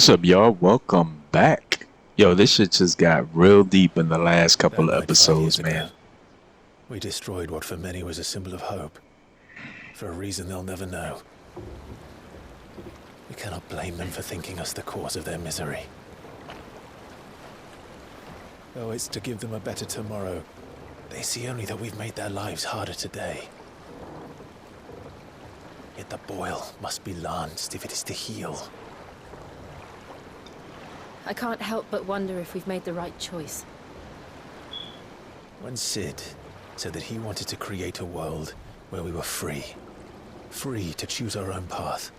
What's up, y'all? Welcome back. Yo, this shit just got real deep in the last couple That of night 5 years episodes, man. ago, we destroyed what for many was a symbol of hope. For a reason they'll never know. We cannot blame them for thinking us the cause of their misery. Though it's to give them a better tomorrow, they see only that we've made their lives harder today. Yet the boil must be lanced if it is to heal. I can't help but wonder if we've made the right choice. When Sid said that he wanted to create a world where we were free. Free to choose our own path.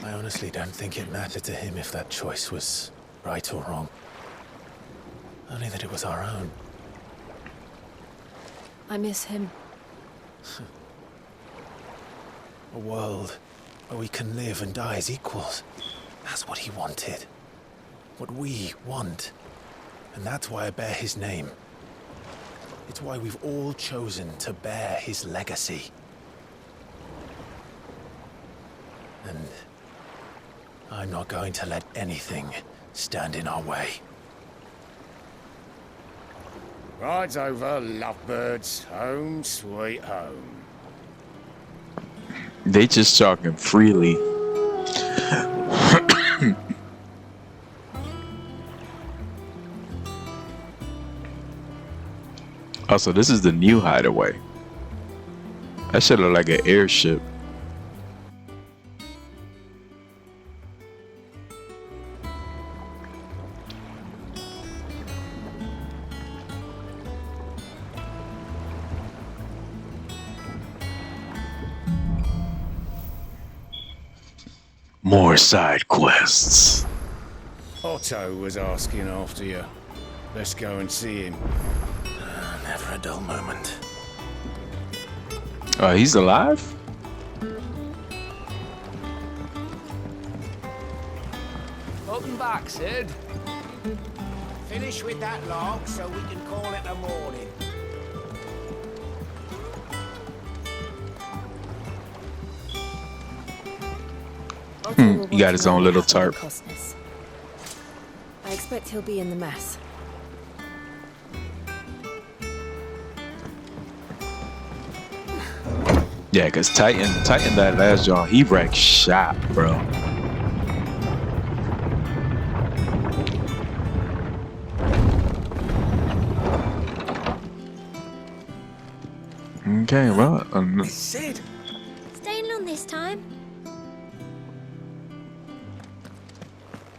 I honestly don't think it mattered to him if that choice was right or wrong. Only that it was our own. I miss him. A world where we can live and die as equals. That's what he wanted. What we want. And that's why I bear his name. It's why we've all chosen to bear his legacy. And I'm not going to let anything stand in our way. Rides over, lovebirds, home sweet home. They just talking freely. Also, this is the new Hideaway. That should look like an airship. More side quests. Otto was asking after you. Let's go and see him. Never a dull moment. He's alive? Welcome back, Sid. Finish with that log so we can call it a morning. He got his own little tarp. I expect he'll be in the mess. Yeah, cause Titan that last John, he wrecked shop, bro. Okay, well, Sid! Staying long this time?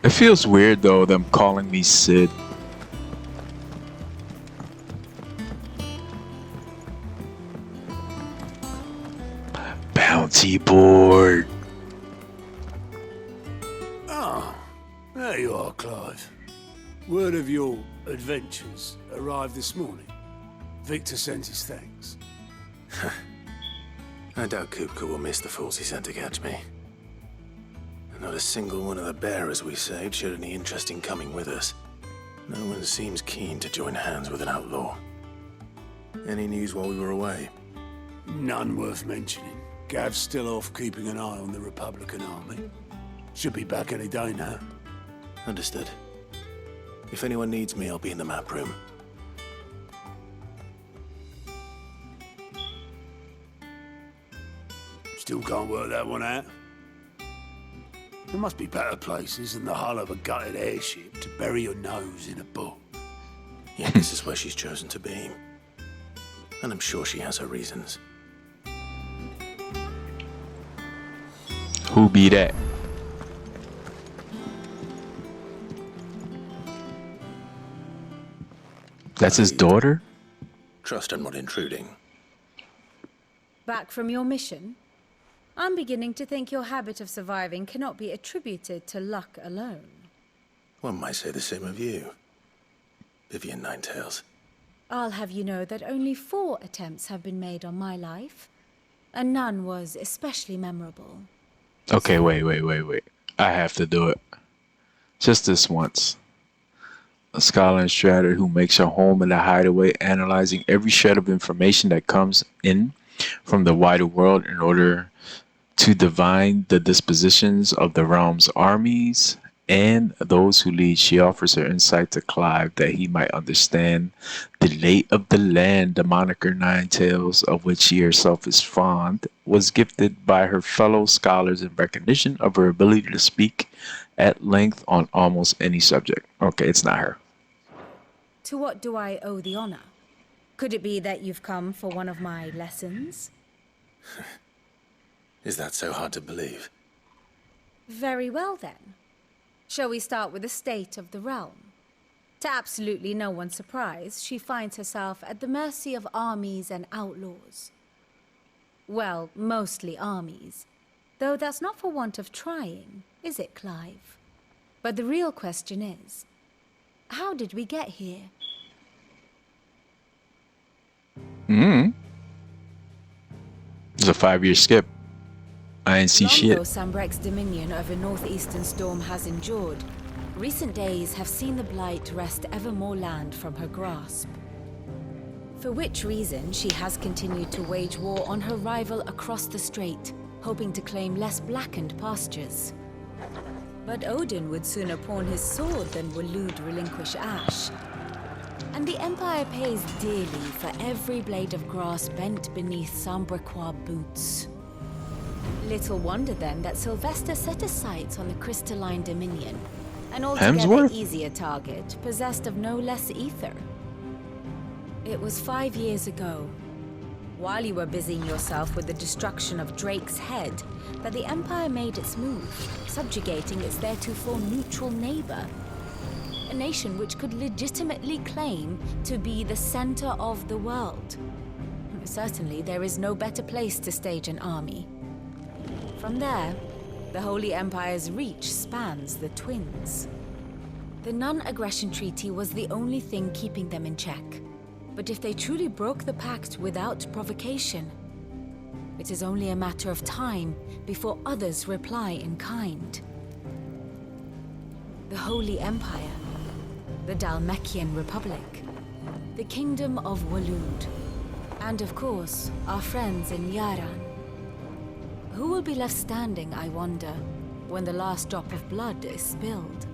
it feels weird though, them calling me Sid. Bounty board. Ah, there you are, Clive. Word of your adventures arrived this morning. Victor sent his thanks. I doubt Kupka will miss the fools he sent to catch me. Not a single one of the bearers we saved showed any interest in coming with us. No one seems keen to join hands with an outlaw. Any news while we were away? None worth mentioning. Gav's still off keeping an eye on the Republican army. Should be back any day now. Understood. If anyone needs me, I'll be in the map room. Still can't work that one out. There must be better places than the hull of a gutted airship to bury your nose in a book. Yeah, this is where she's chosen to be. And I'm sure she has her reasons. Who be that? That's his daughter? Trust I'm not intruding. Back from your mission? I'm beginning to think your habit of surviving cannot be attributed to luck alone. One might say the same of you, Vivian Ninetails. I'll have you know that only 4 attempts have been made on my life, and none was especially memorable. Okay, wait. I have to do it. Just this once. A scholar and strateger who makes her home in the Hideaway, analyzing every shred of information that comes in from the wider world in order to divine the dispositions of the realm's armies and those who lead. She offers her insight to Clive that he might understand the late of the land. The moniker Nine Tails, of which she herself is fond, was gifted by her fellow scholars in recognition of her ability to speak at length on almost any subject. Okay, it's not her. To what do I owe the honor? Could it be that you've come for one of my lessons? Is that so hard to believe? Very well then. Shall we start with the state of the realm? To absolutely no one's surprise, she finds herself at the mercy of armies and outlaws. Well, mostly armies. Though that's not for want of trying, is it, Clive? But the real question is, how did we get here? It's a 5-year skip. I ain't see Long shit. though Sambrek's dominion over northeastern storm has endured, recent days have seen the Blight wrest ever more land from her grasp. For which reason she has continued to wage war on her rival across the strait, hoping to claim less blackened pastures. But Odin would sooner pawn his sword than Waloed relinquish Ash. And the Empire pays dearly for every blade of grass bent beneath Sambrequois boots. Little wonder then that Sylvester set his sights on the crystalline dominion, an altogether Hemsworth? easier target, possessed of no less ether. It was 5 years ago, while you were busying yourself with the destruction of Drake's head, that the Empire made its move, subjugating its theretofore neutral neighbor. A nation which could legitimately claim to be the center of the world. Certainly, there is no better place to stage an army. From there, the Holy Empire's reach spans the Twins. The non-aggression treaty was the only thing keeping them in check. But if they truly broke the pact without provocation, it is only a matter of time before others reply in kind. The Holy Empire, the Dalmekian Republic, the Kingdom of Waloed, and of course, our friends in Yaran. Who will be left standing, I wonder, when the last drop of blood is spilled?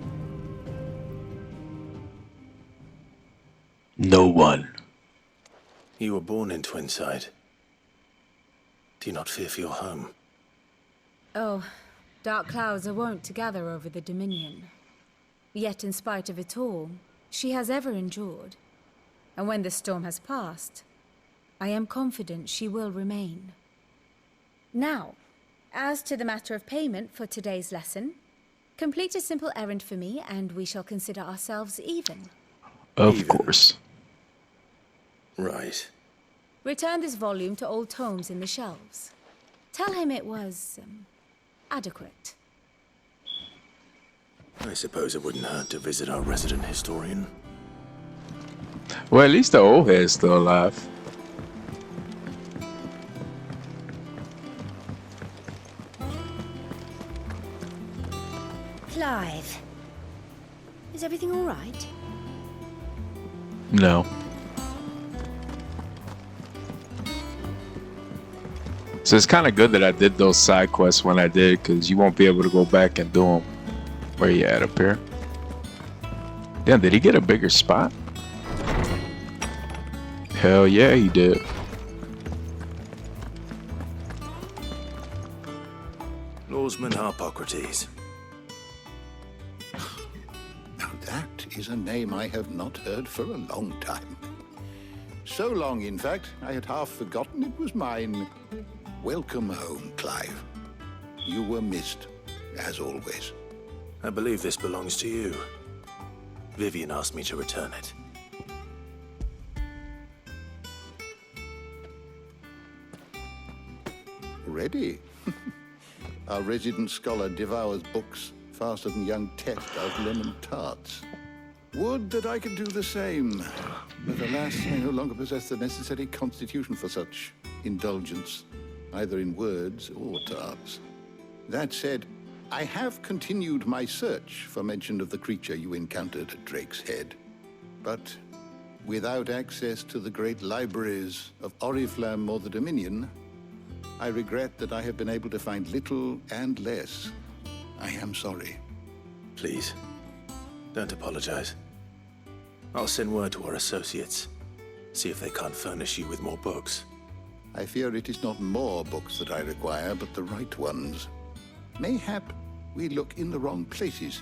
No one. You were born in Twinside. Do you not fear for your home? Oh, dark clouds are wont to gather over the Dominion. Yet in spite of it all, she has ever endured. And when the storm has passed, I am confident she will remain. Now, as to the matter of payment for today's lesson, complete a simple errand for me and we shall consider ourselves even. Of course. Right. Return this volume to old tomes in the shelves. Tell him it was, adequate. I suppose it wouldn't hurt to visit our resident historian. Well, at least the old head's still alive. Clive, is everything all right? No. So it's kind of good that I did those side quests when I did, because you won't be able to go back and do them. Where you at up here? Damn, did he get a bigger spot? Hell yeah, he did. Lawsman Harpocrates. Now that is a name I have not heard for a long time. So long, in fact, I had half forgotten it was mine. Welcome home, Clive. You were missed, as always. I believe this belongs to you. Vivian asked me to return it. Ready? Our resident scholar devours books faster than young Tet does lemon tarts. Would that I could do the same. But alas, I no longer possess the necessary constitution for such indulgence, either in words or tarts. That said, I have continued my search for mention of the creature you encountered at Drake's Head. But Without access to the great libraries of Oriflamme or the Dominion, I regret that I have been able to find little and less. I am sorry. Please, don't apologize. I'll send word to our associates. See if they can't furnish you with more books. I fear it is not more books that I require, but the right ones. Mayhap we look in the wrong places.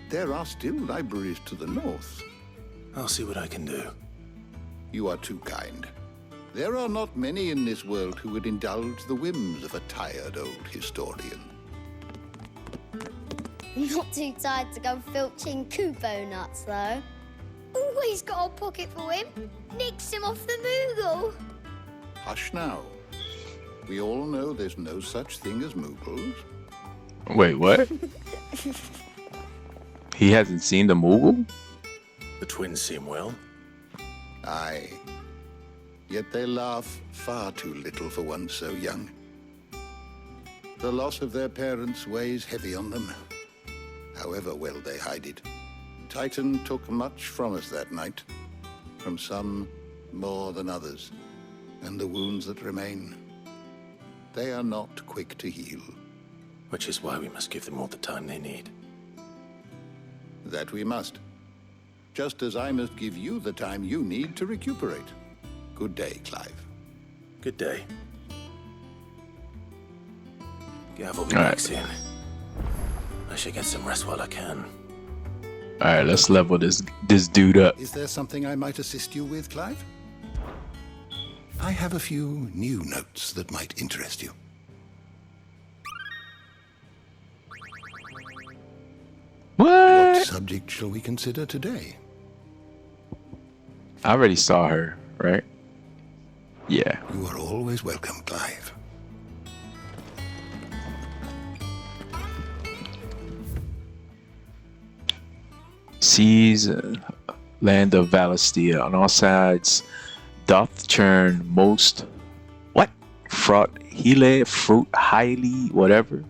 There are still libraries to the north. I'll see what I can do. You are too kind. There are not many in this world who would indulge the whims of a tired old historian. Not too tired to go filching Kupo nuts, though. Always got a pocket for him. Nicks him off the Moogle. Hush now. We all know there's no such thing as Moogles. Wait, what? He hasn't seen the Moogle? The twins seem well. Aye. Yet they laugh far too little for one so young. The loss of their parents weighs heavy on them, however well they hide it. Titan took much from us that night, from some more than others, and the wounds that remain, they are not quick to heal. Which is why we must give them all the time they need. That we must. Just as I must give you the time you need to recuperate. Good day, Clive. Good day. Gav will be All back right. soon. I should get some rest while I can. Alright, let's level this dude up. Is there something I might assist you with, Clive? I have a few new notes that might interest you. What What? subject shall we consider today? I already saw her, right? Yeah. You are always welcome, Clive. Seas, land of Valisthea, on all sides, doth churn most, what? Fraught, hele, fruit, highly, whatever,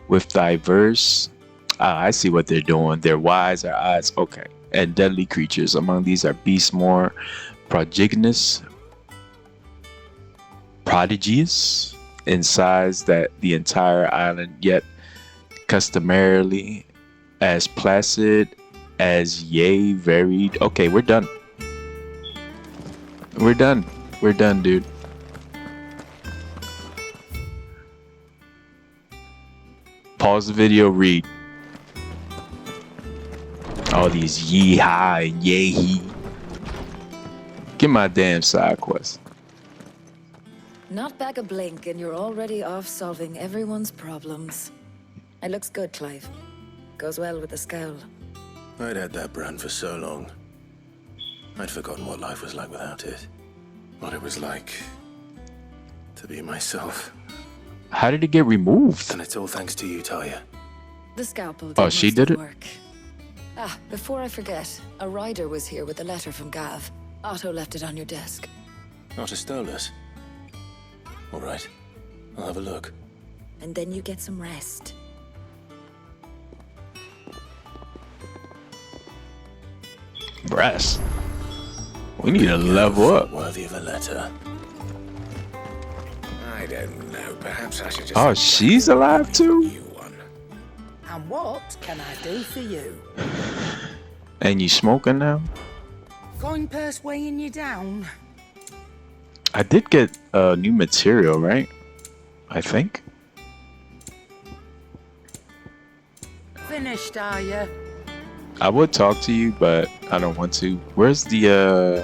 with diverse, I see what they're doing. Their wise are eyes, okay. And deadly creatures. Among these are beasts more prodigious in size that the entire island, yet customarily as placid as yea varied. Okay, we're done. We're done. We're done, dude. Pause the video, read. All these yee-ha and yay-hee. Get my damn side quest. Not back a blink and you're already off solving everyone's problems. It looks good, Clive. Goes well with the scowl. I'd had that brand for so long. I'd forgotten what life was like without it. What it was like to be myself. How did it get removed? And it's all thanks to you, Talia. The scalpel did Oh, she most did of it? the work. Ah, before I forget, a rider was here with a letter from Gav. Otto left it on your desk. Otter stole us. All right, I'll have a look. And then you get some rest. Brass. We need to level up. Worthy of a letter. I don't know. Perhaps I should just... Oh, she's alive too? You one. And what can I do for you? And you smoking now? Going purse weighing you down? I did get new material, right? I think. Finished, are you? I would talk to you, but I don't want to. Where's the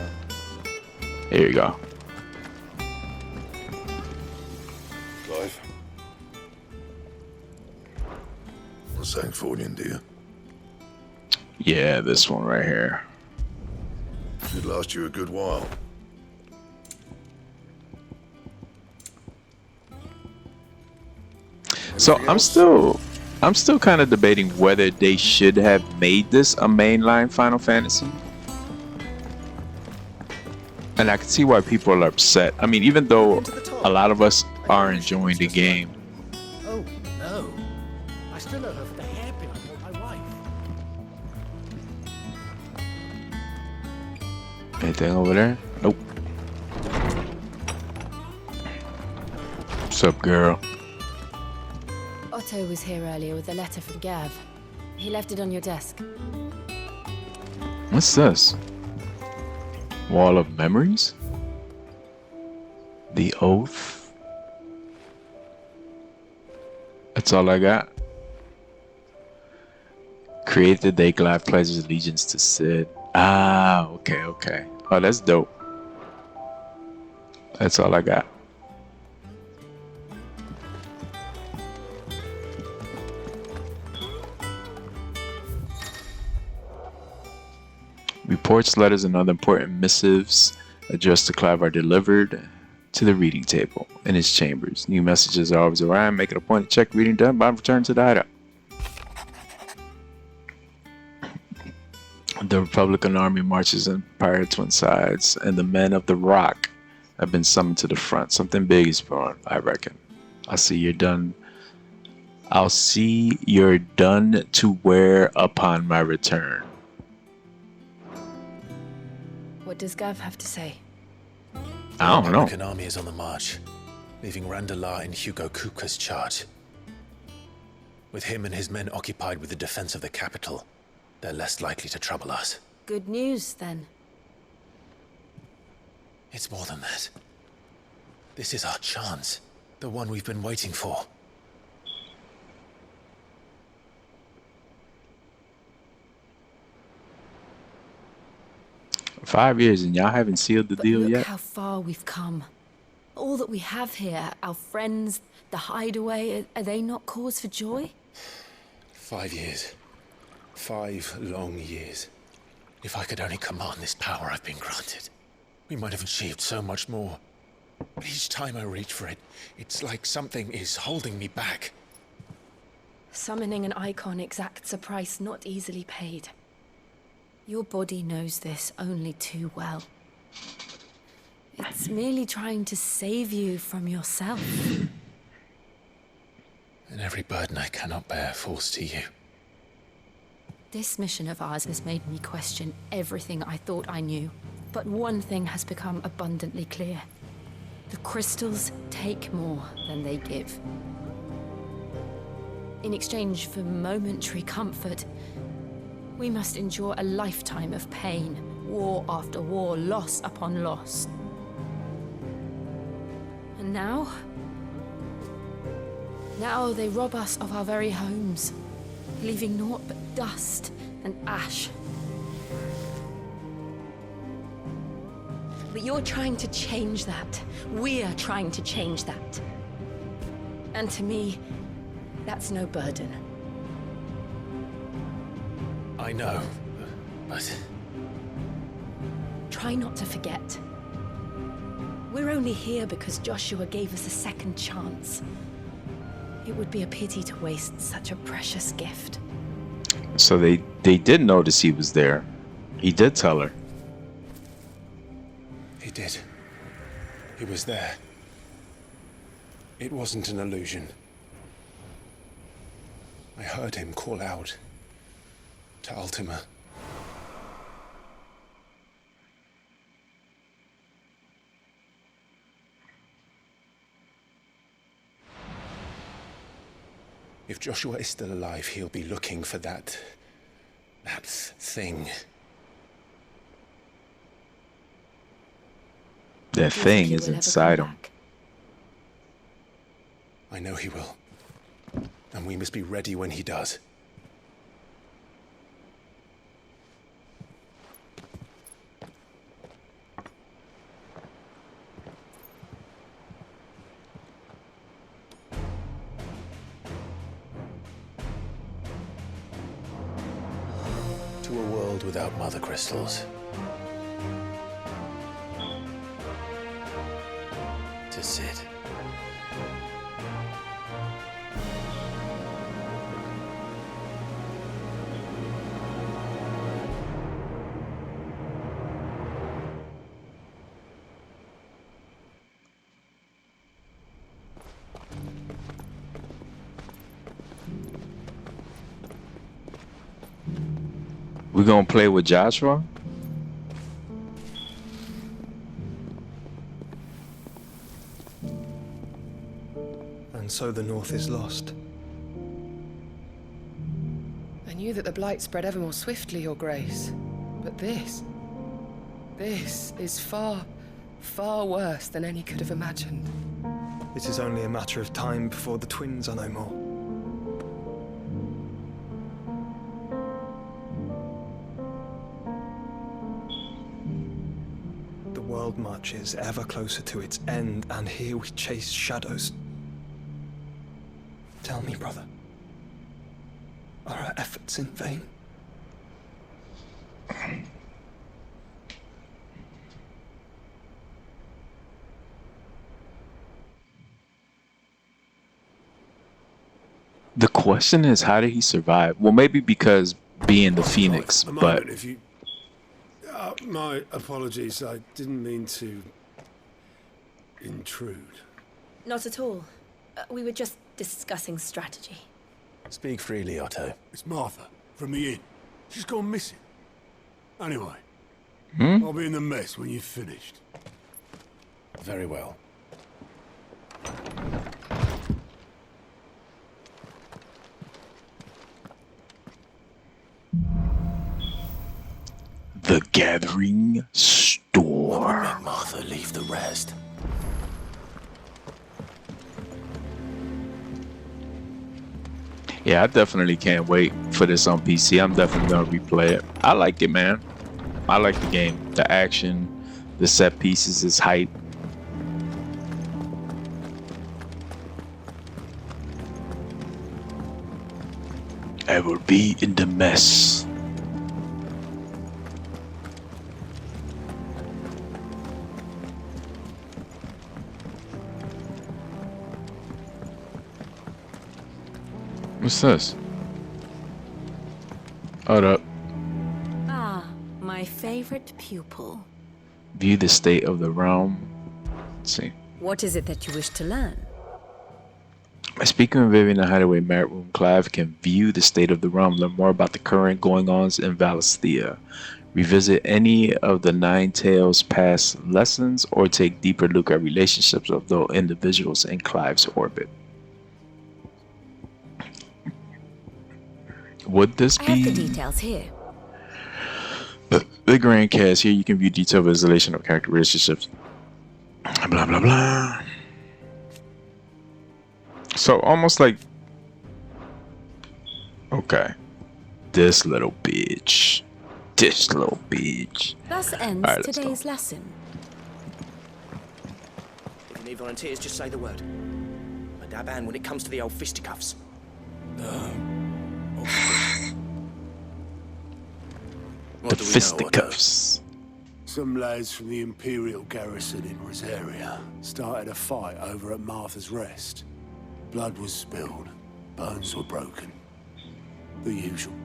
Here you go. Clive. A Sancthornian, do you? Yeah, this one right here. Should last you a good while. So I'm still kind of debating whether they should have made this a mainline Final Fantasy. And I can see why people are upset. I mean, even though a lot of us are enjoying the game. Oh, no. I still owe her for the hairpin I bought my wife. Anything over there? Nope. What's up, girl? Otto was here earlier with a letter from Gav. He left it on your desk. What's this? Wall of Memories? The Oath? That's all I got. Created the day Clive pledges allegiance to Sid. Ah, okay, okay. Oh, that's dope. That's all I got. Reports, letters, and other important missives addressed to Clive are delivered to the reading table in his chambers. New messages are always arriving. Make it a point to check reading done by return to the hideout. The Republican army marches in prior twin sides, and the men of the Rock have been summoned to the front. Something big is born, I reckon. I'll see you're done to wear upon my return. What does Gav have to say? I don't know. The American army is on the march, leaving Randalar in Hugo Kupka's charge. With him and his men occupied with the defense of the capital, they're less likely to trouble us. Good news, then. It's more than that. This is our chance. The one we've been waiting for. $5 years and y'all haven't sealed the deal Look yet? how far we've come. All that we have here, our friends, the Hideaway, are they not cause for joy? 5 years. 5 long years. If I could only command this power I've been granted, we might have achieved so much more. But each time I reach for it, it's like something is holding me back. Summoning an Eikon exacts a price not easily paid. Your body knows this only too well. It's merely trying to save you from yourself. And every burden I cannot bear falls to you. This mission of ours has made me question everything I thought I knew. But one thing has become abundantly clear. The crystals take more than they give. In exchange for momentary comfort, we must endure a lifetime of pain, war after war, loss upon loss. And now they rob us of our very homes, leaving naught but dust and ash. But you're trying to change that. We're trying to change that. And to me, that's no burden. I know, but... Try not to forget. We're only here because Joshua gave us a second chance. It would be a pity to waste such a precious gift. So they did notice he was there. He did tell her. He did. He was there. It wasn't an illusion. I heard him call out to Ultima. If Joshua is still alive, he'll be looking for that thing. That thing is inside him. I know he will. And we must be ready when he does. To a world without mother crystals. To Sid. We gonna play with Joshua? And so the North is lost. I knew that the Blight spread ever more swiftly, Your Grace. But this is far, far worse than any could have imagined. It is only a matter of time before the twins are no more. The world marches ever closer to its end, and here we chase shadows. Tell me, brother, are our efforts in vain? The question is, how did he survive? Well, maybe because being the Phoenix, A but moment, if you... my apologies, I didn't mean to intrude. Not at all. We were just discussing strategy. Speak freely, Otto. It's Martha, from the inn. She's gone missing. Anyway, I'll be in the mess when you've finished. Very well. the Gathering Storm. Let Martha leave the rest. Yeah, I definitely can't wait for this on PC. I'm definitely gonna replay it. I like it, man. I like the game. The action, the set pieces is hype. I will be in the mess. What's this? Hold up. Ah, my favorite pupil. View the state of the realm. Let's see. What is it that you wish to learn? By speaking with Vivian in the Hideaway Merit Room, Clive can view the state of the realm, learn more about the current going-ons in Valisthea, revisit any of the Nine Tails' past lessons, or take deeper look at relationships of those individuals in Clive's orbit. Would this be... I have the details here. The Grand Cast. Here you can view detailed visualization of character relationships. Blah, blah, blah. So almost like... Okay. This little bitch. This little bitch. Thus ends Alright, today's lesson. If you need volunteers, just say the word. A dab hand when it comes to the old fisticuffs. The fisticuffs. Some lads from the Imperial garrison in Rosaria started a fight over at Martha's Rest. Blood was spilled, bones were broken. The usual.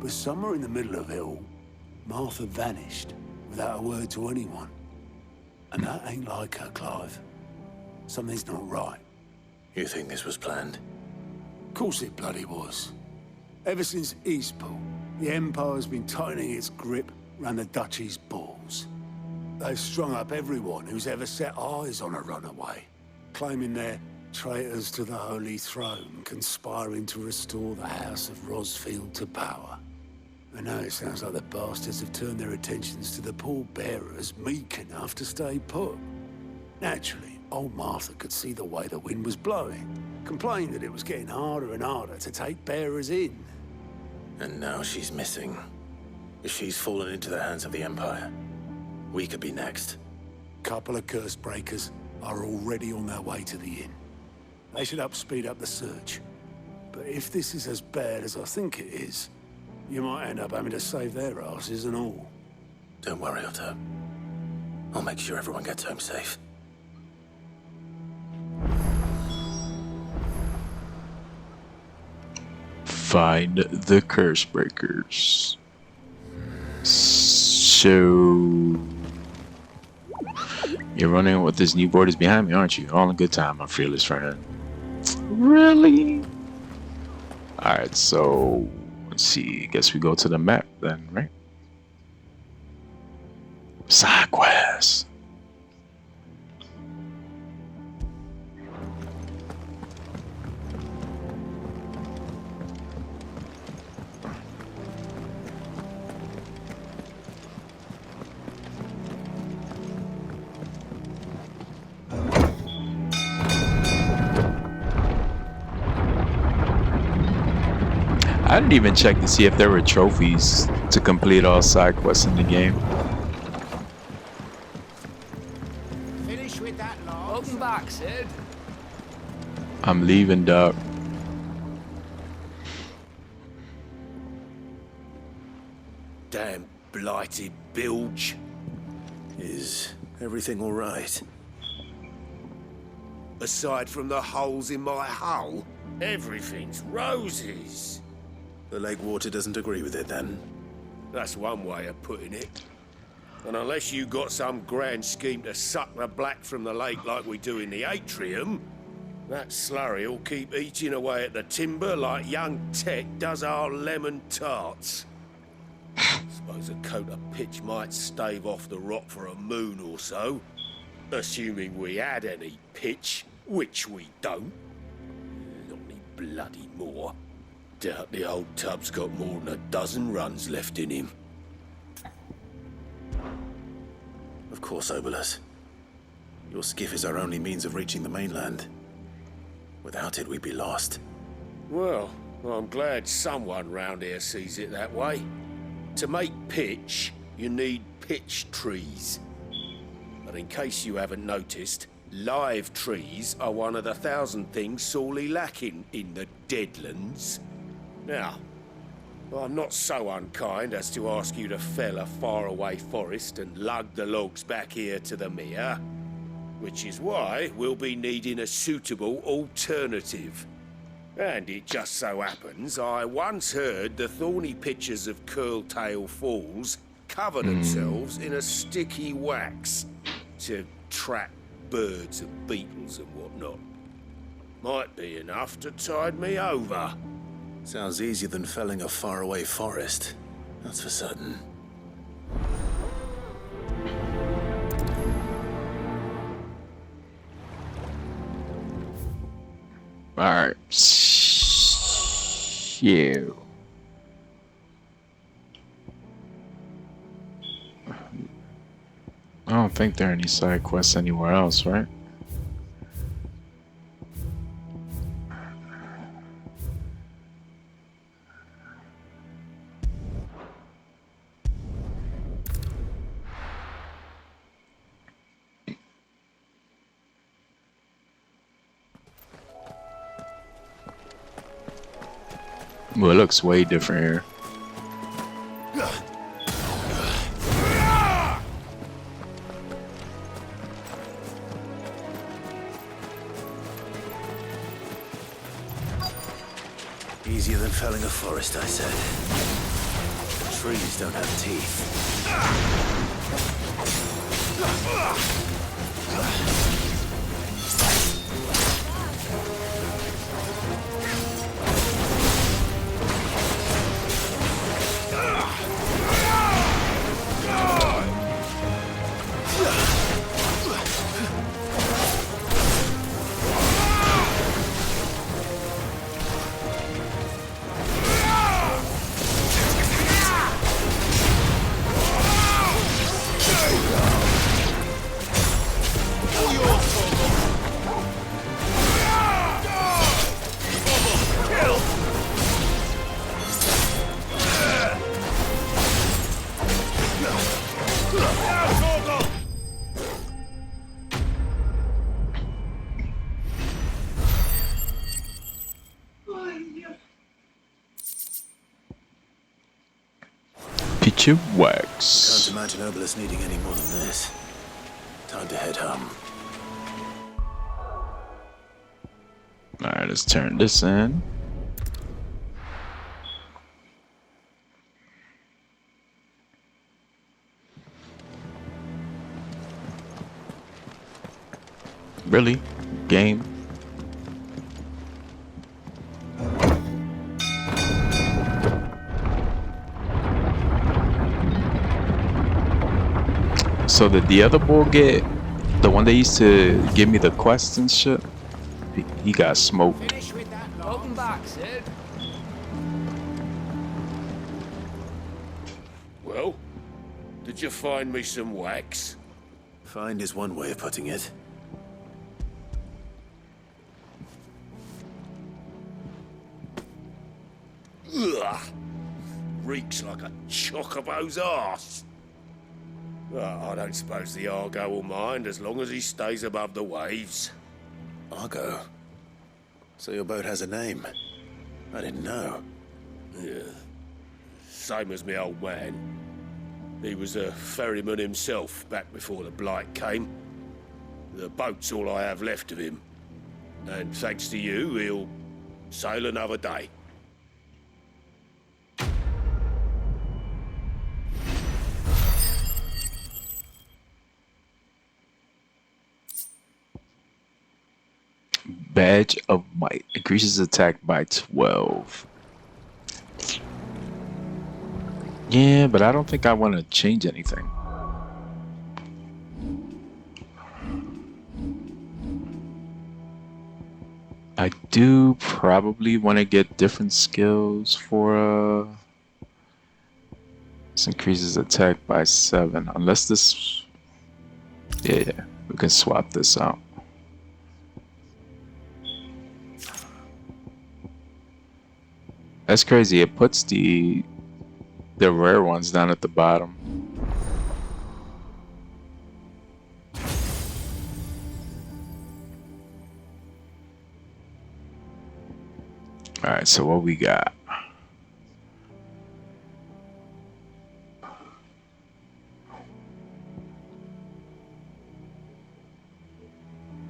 But somewhere in the middle of it all, Martha vanished without a word to anyone. And that ain't like her, Clive. Something's not right. You think this was planned? Of course it bloody was. Ever since Eastpool, the Empire's been tightening its grip round the Duchy's balls. They've strung up everyone who's ever set eyes on a runaway, claiming they're traitors to the Holy Throne, conspiring to restore the House of Rosfield to power. And now it sounds like the bastards have turned their attentions to the pallbearers meek enough to stay put. Naturally, old Martha could see the way the wind was blowing, complained that it was getting harder and harder to take bearers in. And now she's missing. If she's fallen into the hands of the Empire, we could be next. Couple of curse breakers are already on their way to the inn. They should speed up the search. But if this is as bad as I think it is, you might end up having to save their asses and all. Don't worry, Otto. I'll make sure everyone gets home safe. Find the curse breakers. So you're running with this new board is behind me, aren't you? All in good time, my fearless friend. Really? Alright, so let's see. I guess we go to the map then, right? Side quest. I didn't even check to see if there were trophies to complete all side quests in the game. Finish with that, Lars. Welcome back, Sid. I'm leaving, Doc. Damn blighted bilge. Is everything all right? Aside from the holes in my hull, everything's roses. The lake water doesn't agree with it, then? That's one way of putting it. And unless you got some grand scheme to suck the black from the lake like we do in the atrium, that slurry will keep eating away at the timber like young Tech does our lemon tarts. Suppose a coat of pitch might stave off the rot for a moon or so. Assuming we had any pitch, which we don't. Not any bloody more. Doubt the old tub's got more than a dozen runs left in him. Of course, Obolus. Your skiff is our only means of reaching the mainland. Without it, we'd be lost. Well, I'm glad someone round here sees it that way. To make pitch, you need pitch trees. But in case you haven't noticed, live trees are one of the 1,000 things sorely lacking in the Deadlands. Now, I'm not so unkind as to ask you to fell a faraway forest and lug the logs back here to the mere, which is why we'll be needing a suitable alternative. And it just so happens I once heard the thorny pitchers of Curltail Falls cover themselves in a sticky wax to trap birds and beetles and whatnot. Might be enough to tide me over. Sounds easier than felling a faraway forest, that's for certain. Alright. Shit. I don't think there are any side quests anywhere else, right? Well, it looks way different here. Easier than felling a forest, I said. The trees don't have teeth. Picture wax. Can't imagine Obolus needing any more than this. Time to head home. Alright, let's turn this in. Really? Game? So did the other bull get, the one that used to give me the quests and shit, he got smoked. Welcome back, Sid. Well, did you find me some wax? Find is one way of putting it. Ugh. reeks like a chocobo's arse. Well, I don't suppose the Argo will mind as long as he stays above the waves. Argo? So your boat has a name? I didn't know. Yeah. Same as me old man. He was a ferryman himself back before the Blight came. The boat's all I have left of him. And thanks to you, he'll sail another day. Badge of Might increases attack by 12. Yeah, but I don't think I want to change anything. I do probably want to get different skills for this increases attack by 7, unless this, yeah, we can swap this out. That's crazy. It puts the rare ones down at the bottom. All right, so what we got?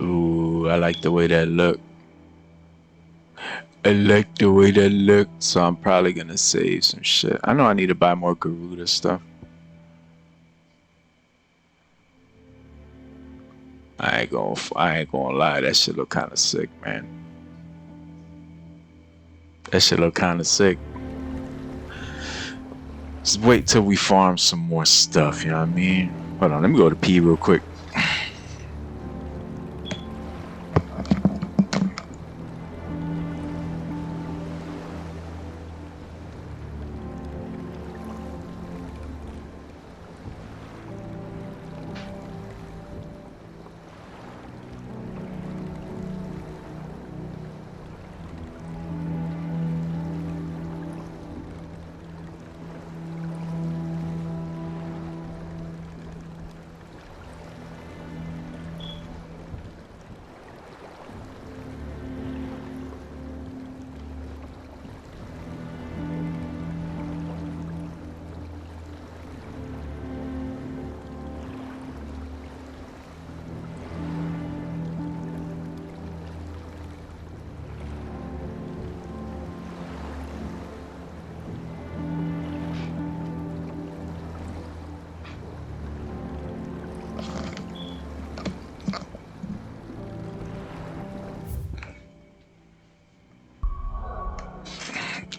Ooh, I like the way that looked. I like the way that looked, so I'm probably gonna save some shit. I know I need to buy more Garuda stuff. I ain't gonna lie, that shit look kind of sick, man. That shit look kind of sick. Just wait till we farm some more stuff, you know what I mean? Hold on, let me go to P real quick.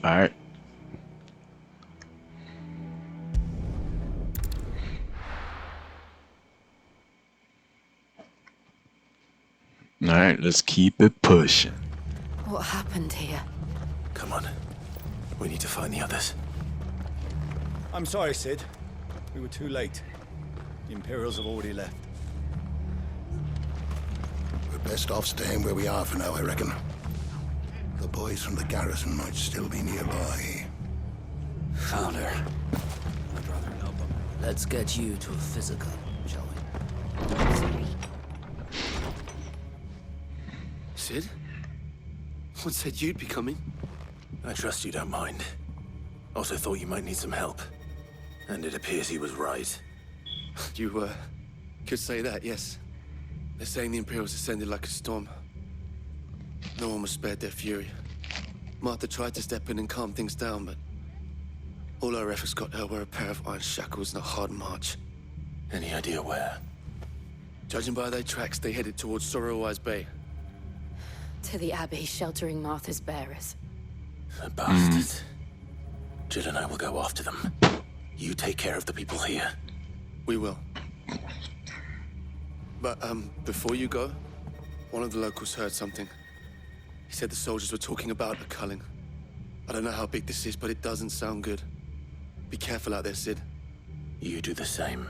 Alright. Alright, let's keep it pushing. What happened here? Come on. We need to find the others. I'm sorry, Sid. We were too late. The Imperials have already left. We're best off staying where we are for now, I reckon. The boys from the garrison might still be nearby. Found her. I'd rather help them. Let's get you to a physical, shall we? Sorry. Sid? What said you'd be coming? I trust you don't mind. Also thought you might need some help. And it appears he was right. You, could say that, yes. They're saying the Imperials ascended like a storm. No one was spared their fury. Martha tried to step in and calm things down, but all our efforts got her were a pair of iron shackles and a hard march. Any idea where? Judging by their tracks, they headed towards Sorrowwise Bay. To the Abbey, sheltering Martha's bearers. The bastards. Jill and I will go after them. You take care of the people here. We will. But, before you go, one of the locals heard something. He said the soldiers were talking about a culling. I don't know how big this is, but it doesn't sound good. Be careful out there, Sid. You do the same.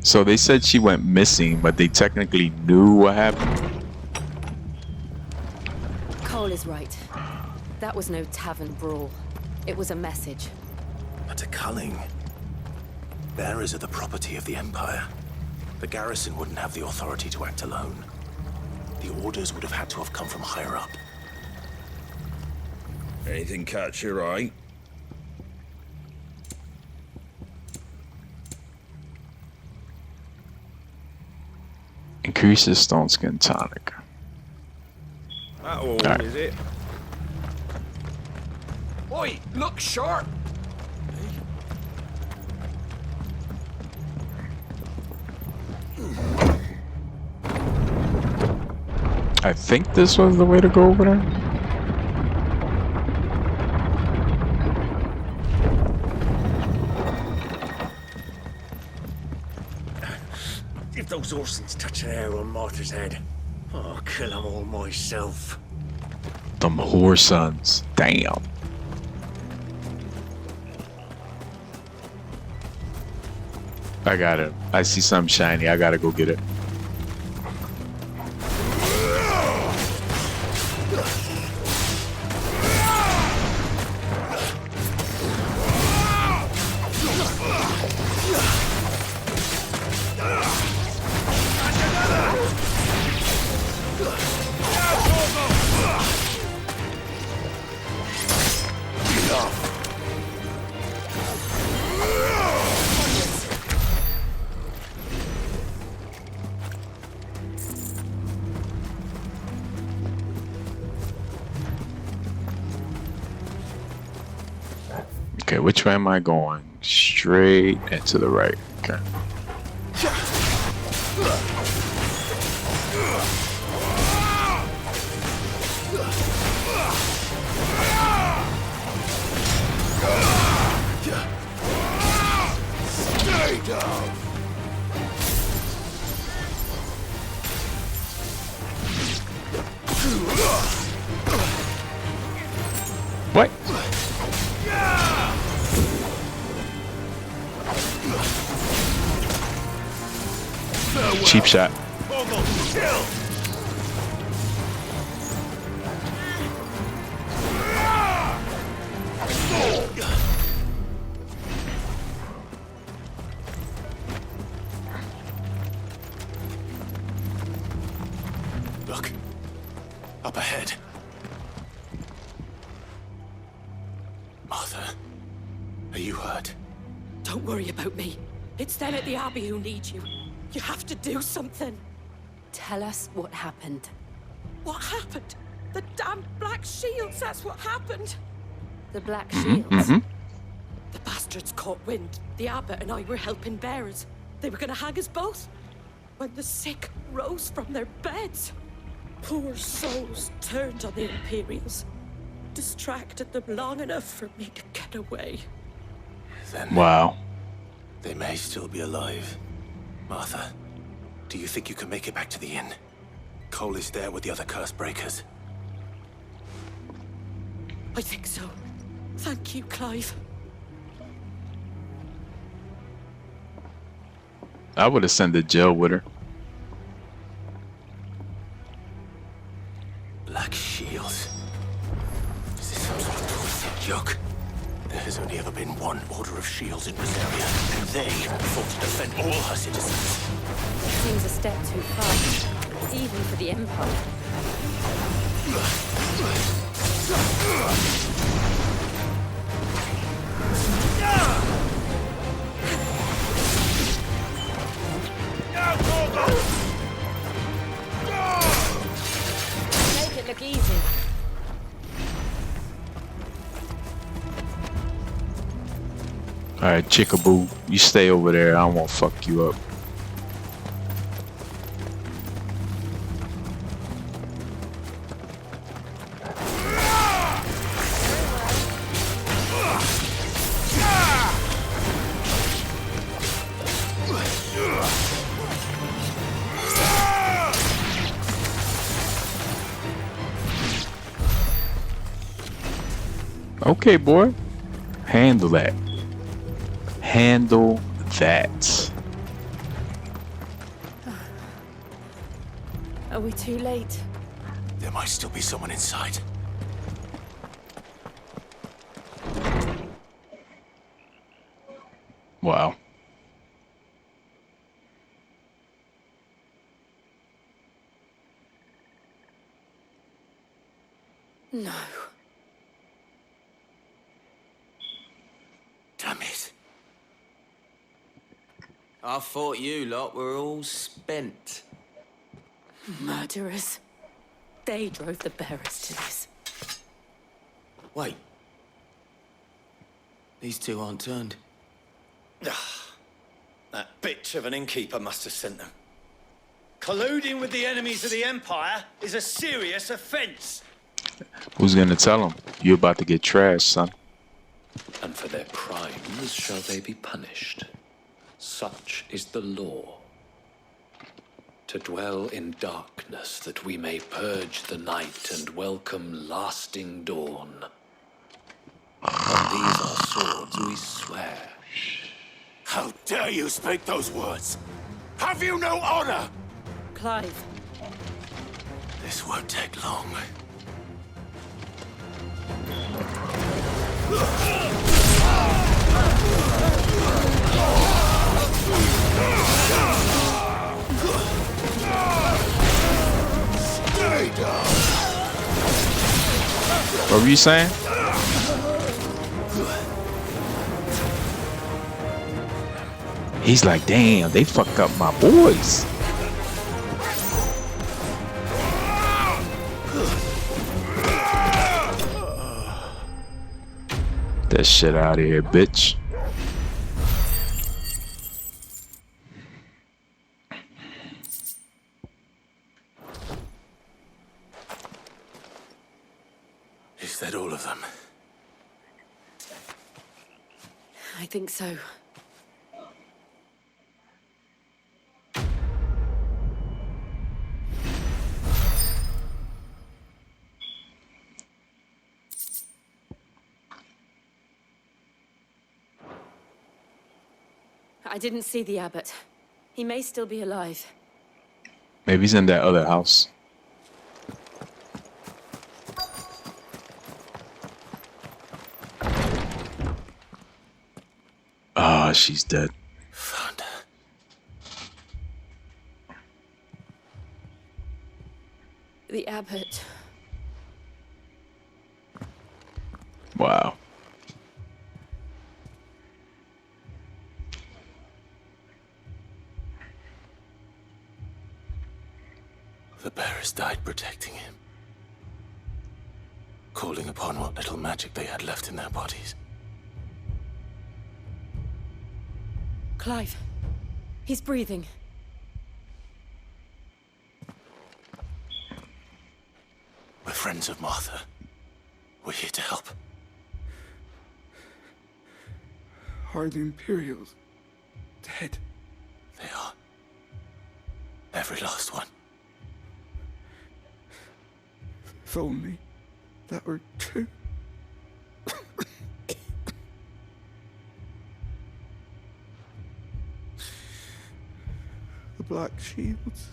So they said she went missing, but they technically knew what happened. Cole is right. That was no tavern brawl. It was a message. But a culling. Bearers are the property of the Empire. The garrison wouldn't have the authority to act alone. The orders would have had to have come from higher up. Anything catch your eye? Increases stone skin tonic. That all, Right. is it? Oi, look sharp! I think this was the way to go over there. If those Orsons touch an arrow on Martha's head, I'll kill them all myself. Them whore sons. Damn. I got it. I see something shiny. I gotta go get it. Okay, which way am I going? Straight and to the right. Okay. Stay down. What? Cheap shot. Look. Up ahead. Martha, are you hurt? Don't worry about me. It's them at the Abbey who need you. You have to do something. Tell us what happened. What happened? The damn Black Shields, that's what happened. The Black Shields? The bastards caught wind. The abbot and I were helping bearers. They were gonna hang us both. When the sick rose from their beds. Poor souls turned on the Imperials. Distracted them long enough for me to get away. Then Wow. they may still be alive. Martha, do you think you can make it back to the inn? Cole is there with the other curse breakers. I think so. Thank you, Clive. I would have sent to jail with her. Black Shields. Is this some sort of twisted joke? There has only ever been one Order of Shields in Valisthea, and they fought to defend all her citizens. Seems a step too far, even for the Empire. Make it look easy. Alright, Chickaboo, you stay over there. I won't fuck you up. Okay, boy. Handle that. Handle that. Are we too late? There might still be someone inside. Wow. No. Damn it. I thought you lot were all spent. Murderers. They drove the bearers to this. Wait. These two aren't turned. That bitch of an innkeeper must have sent them. Colluding with the enemies of the Empire is a serious offense. Who's gonna tell him? You're about to get trashed, son. And for their crimes shall they be punished. Such is the law. To dwell in darkness that we may purge the night and welcome lasting dawn. On these our swords we swear. How dare you speak those words? Have you no honor? Clive. This won't take long. Stay down. What were you saying? He's like, damn, they fucked up my boys. That shit out of here, bitch. Is that all of them? I think so. I didn't see the abbot. He may still be alive. Maybe he's in that other house. Ah, she's dead. Found her. The abbot. Wow. The bearers died protecting him. Calling upon what little magic they had left in their bodies. Clive. He's breathing. We're friends of Martha. We're here to help. Are the Imperials dead? They are. Every last one. If only that were true. The Blackshields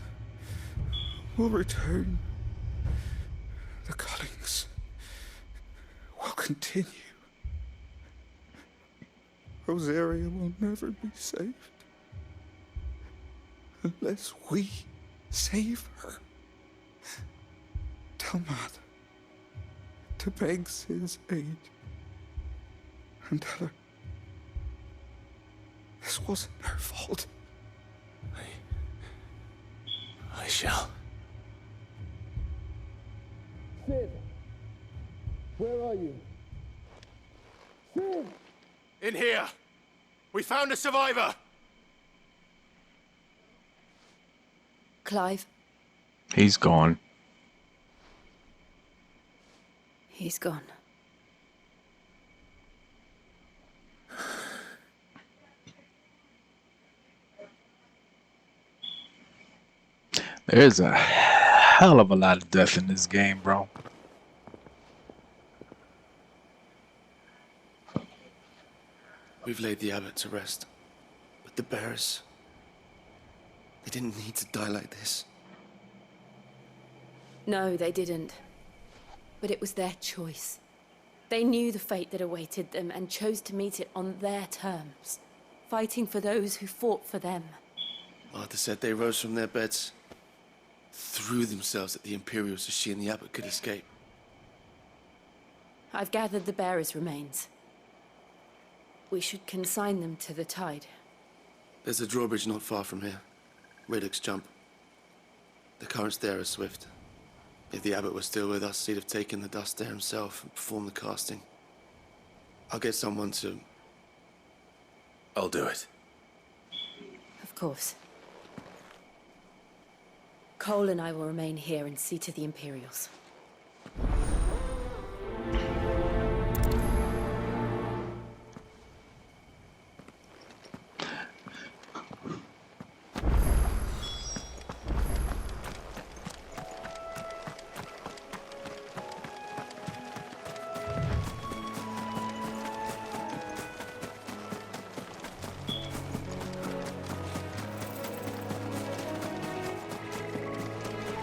will return. The cuttings will continue. Rosaria will never be saved unless we save her. Tell Mother to beg Sid's aid and tell her this wasn't her fault. I shall. Sid! Where are you? Sid! In here! We found a survivor! Clive, He's gone. he's gone. There's a hell of a lot of death in this game, bro. We've laid the abbot to rest. But the bearers... they didn't need to die like this. No, they didn't. But it was their choice. They knew the fate that awaited them and chose to meet it on their terms, fighting for those who fought for them. Martha said they rose from their beds, threw themselves at the Imperials so she and the Abbot could escape. I've gathered the bearers' remains. We should consign them to the tide. There's a drawbridge not far from here. Radix jump. The currents there are swift. If the Abbot was still with us, he'd have taken the dust there himself and performed the casting. I'll get someone to... I'll do it. Of course. Cole and I will remain here and see to the Imperials.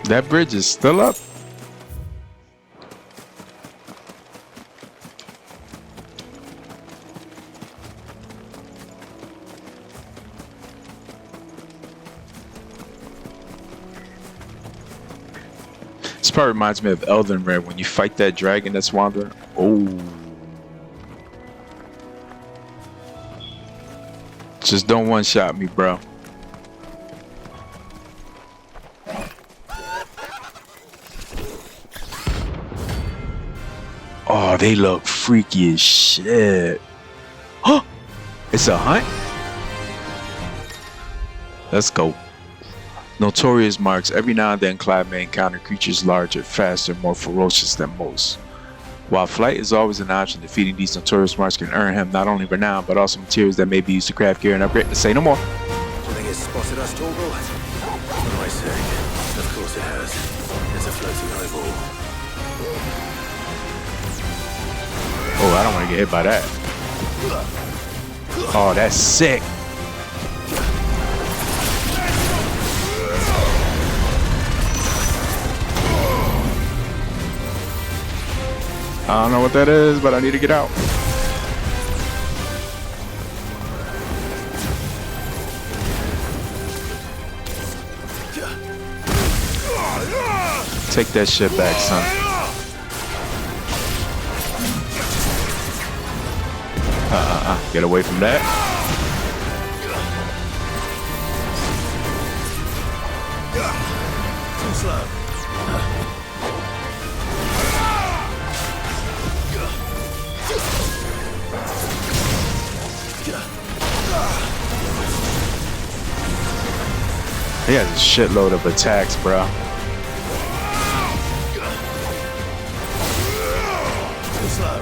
That bridge is still up? This part reminds me of Elden Ring when you fight that dragon that's wandering. Oh. Just don't one-shot me, bro. Oh, they look freaky as shit. Huh? It's a hunt? Let's go. Notorious marks. Every now and then Clive may encounter creatures larger, faster, more ferocious than most. While flight is always an option, defeating these notorious marks can earn him not only renown, but also materials that may be used to craft gear and upgrade. Say no more. Do you think it's spotted us, Torgal? For my sake. Of course it has. It's a floating eyeball. Oh, I don't want to get hit by that. Oh, that's sick. I don't know what that is, but I need to get out. Take that shit back, son. Get away from that. Too slow. He has a shitload of attacks, bro. Too slow.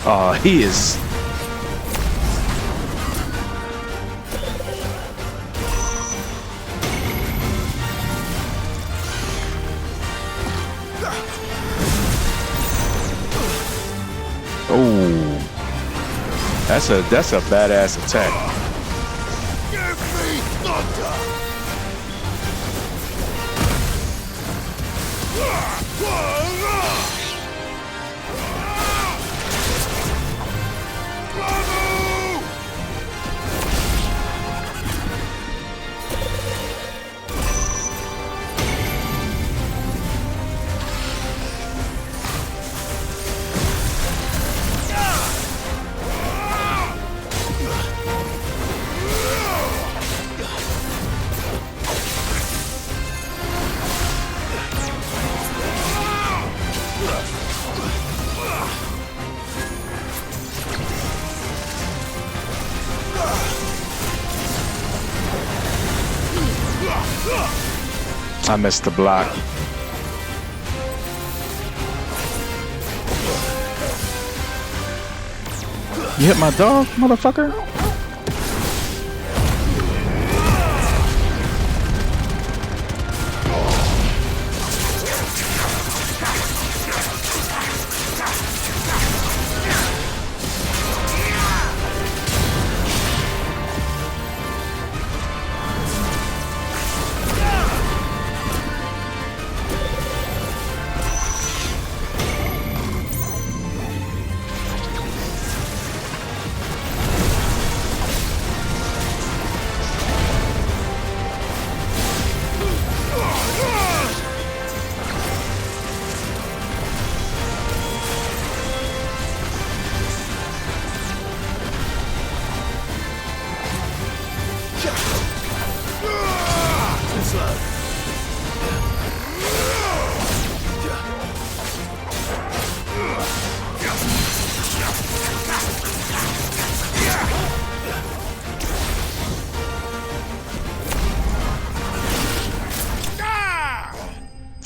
Oh, he is. Oh, that's a badass attack. I missed the block. You hit my dog, motherfucker?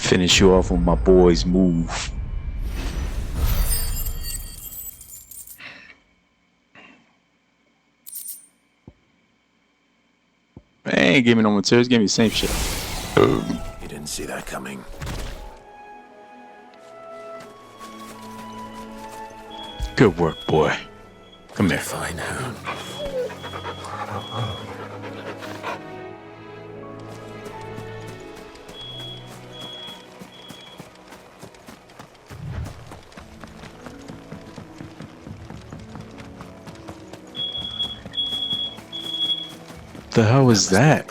Finish you off with my boy's move. Man, give me no materials, give me the same shit. You didn't see that coming. Good work, boy. Come here. Fine, Hoon. The hell was that?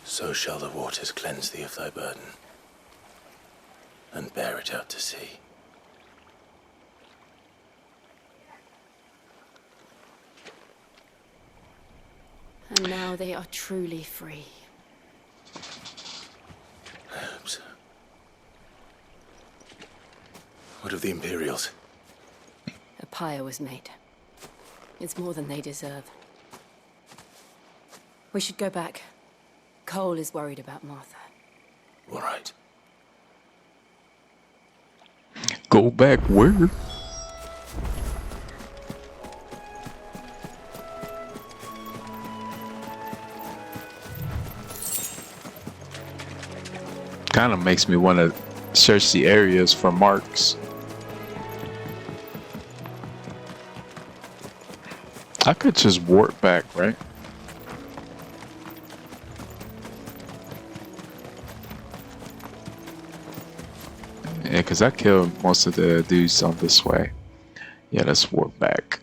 So shall the waters cleanse thee of thy burden, and bear it out to sea. And now they are truly free. I hope so. What of the Imperials? A pyre was made. It's more than they deserve. We should go back. Cole is worried about Martha. All right. Go back where? Kind of makes me want to search the areas for marks. I could just warp back, right? Yeah, because I killed most of the dudes on this way. Yeah, let's warp back.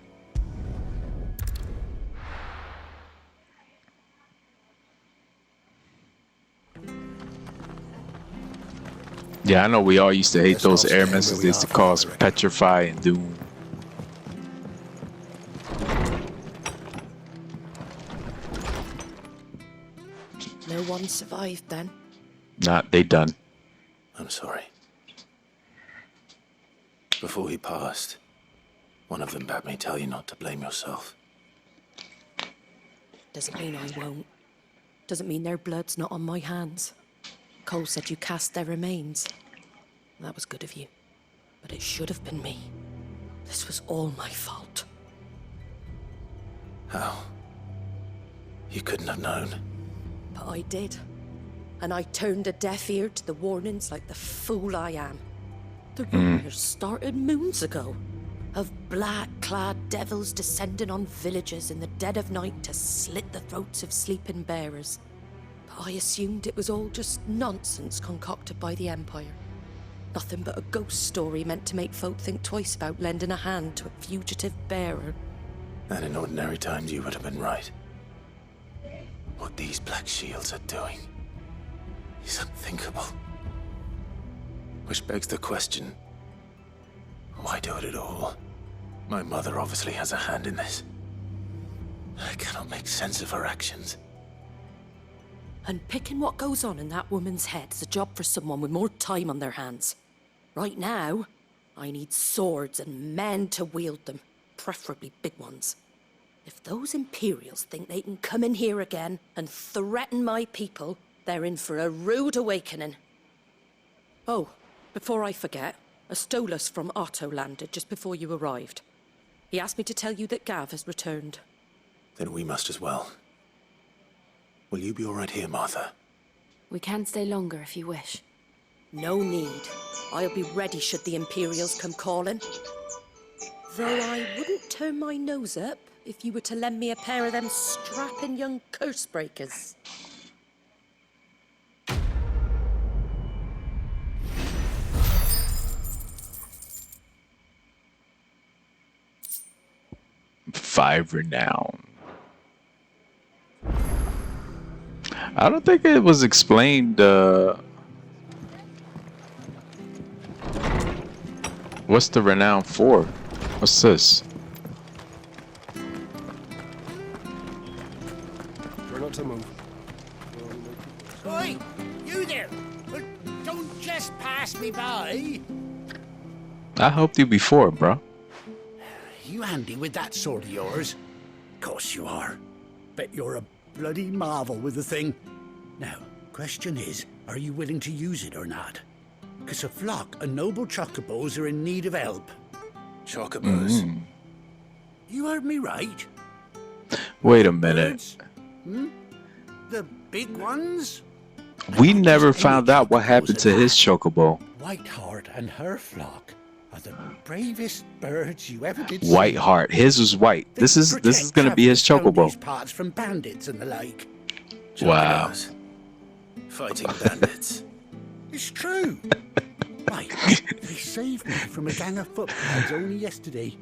Yeah, I know we all used to hate those air missiles. They used to cause petrify and doom. No one survived then? Nah, they done. I'm sorry. Before he passed, one of them bade me tell you not to blame yourself. Doesn't mean I won't. Doesn't mean their blood's not on my hands. Cole said you cast their remains. That was good of you. But it should have been me. This was all my fault. How? You couldn't have known. But I did. And I turned a deaf ear to the warnings like the fool I am. The rumors started moons ago. Of black-clad devils descending on villages in the dead of night to slit the throats of sleeping bearers. But I assumed it was all just nonsense concocted by the Empire. Nothing but a ghost story meant to make folk think twice about lending a hand to a fugitive bearer. And in ordinary times you would have been right. What these Blackshields are doing is unthinkable. Which begs the question, why do it at all? My mother obviously has a hand in this. I cannot make sense of her actions. And picking what goes on in that woman's head is a job for someone with more time on their hands. Right now, I need swords and men to wield them, preferably big ones. If those Imperials think they can come in here again and threaten my people, they're in for a rude awakening. Oh, before I forget, a Stolas from Otto landed just before you arrived. He asked me to tell you that Gav has returned. Then we must as well. Will you be all right here, Martha? We can stay longer if you wish. No need. I'll be ready should the Imperials come calling. Though I wouldn't turn my nose up if you were to lend me a pair of them strapping young curse breakers. Five renown. I don't think it was explained. What's the renown for? What's this? not to move. Oi, you there! Don't just pass me by. I helped you before, bro. You handy with that sword of yours? Course you are. Bet you're a bloody marvel with the thing. Now, question is, are you willing to use it or not? 'Cause a flock of noble chocobos are in need of help. Chocobos? You heard me right. Wait a minute. Birds? Hmm? The big ones? We never found out what happened to his chocobo. Whiteheart and her flock are the bravest birds you ever did see. Whiteheart. His was white. This is gonna be his Protect chocobo. these parts from bandits and the like. Wow. Fighting bandits. It's true. Right, they saved me from a gang of footpads only yesterday.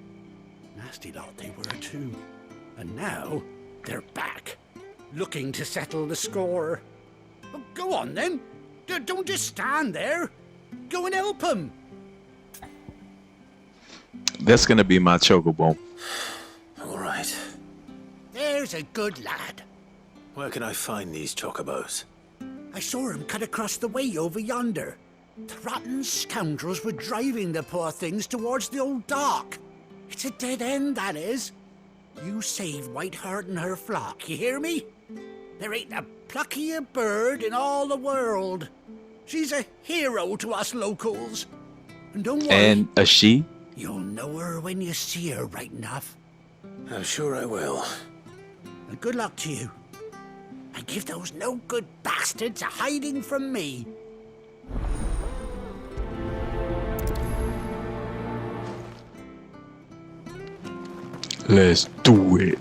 Nasty lot they were too. And now they're back, looking to settle the score. Well, go on then. Don't just stand there. Go and help them. That's gonna be my chocobo. All right. There's a good lad. Where can I find these chocobos? I saw him cut across the way over yonder. The rotten scoundrels were driving the poor things towards the old dock. It's a dead end, that is. You save Whiteheart and her flock, you hear me? There ain't a pluckier bird in all the world. She's a hero to us locals. And don't worry, And a she? you'll know her when you see her, right enough. I'm sure I will. And good luck to you. And give those no-good bastards a hiding from me. Let's do it.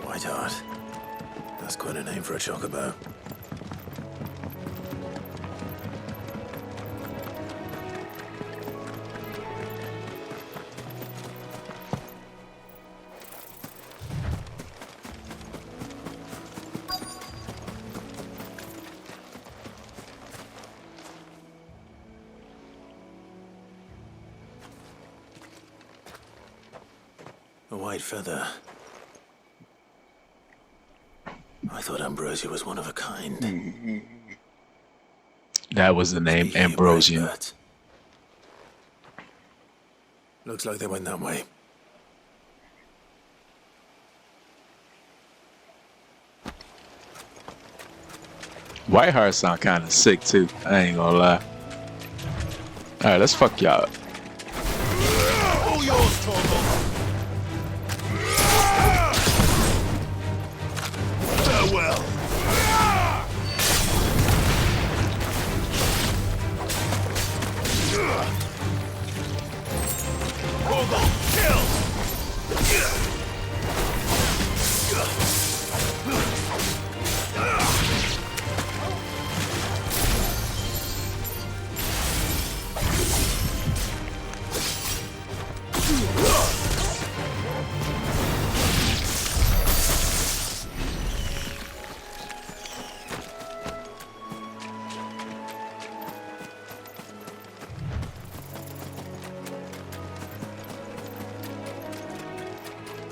Whiteheart. That's quite a name for a chocobo. A white feather. I thought Ambrosia was one of a kind. That was the name, Ambrosian. Looks like they went that way. Whiteheart sound kind of sick too. I ain't gonna lie. All right, let's fuck y'all up. All yours, Torvald. Farewell. Torvald, kill!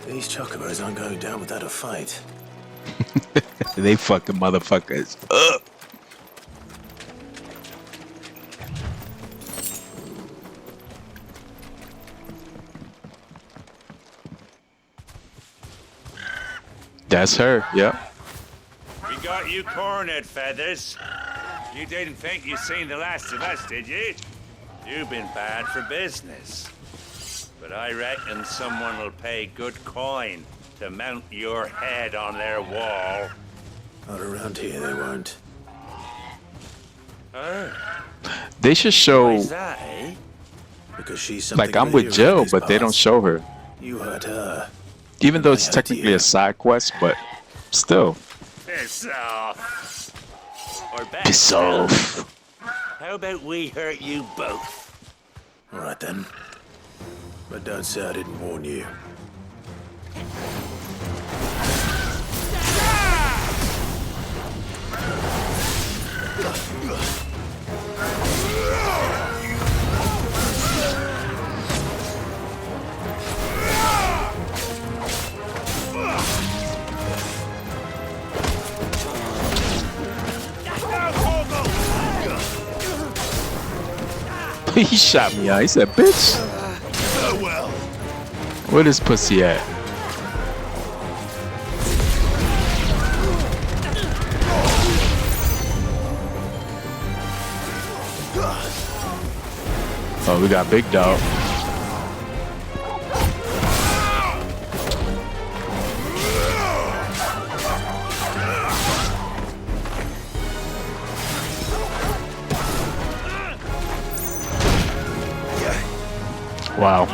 These chocobos aren't going down without a fight. They fucking motherfuckers up. That's her, yep. We got you cornered, Feathers. You didn't think you seen the last of us, did you? You've been bad for business. But I reckon someone will pay good coin to mount your head on their wall. Not around here, they won't. They should show, Why's that, eh? Because she's something like I'm of a with hero Jill, in these but they don't parts. show her. You hurt her. Even though it's I hurt technically you. a side quest, but still. Piss off. Or better Piss still, off. how about we hurt you both? All right then. But don't say I didn't warn you. He shot me out. He said, bitch. Farewell. Where this pussy at? Oh, we got big dog. Wow.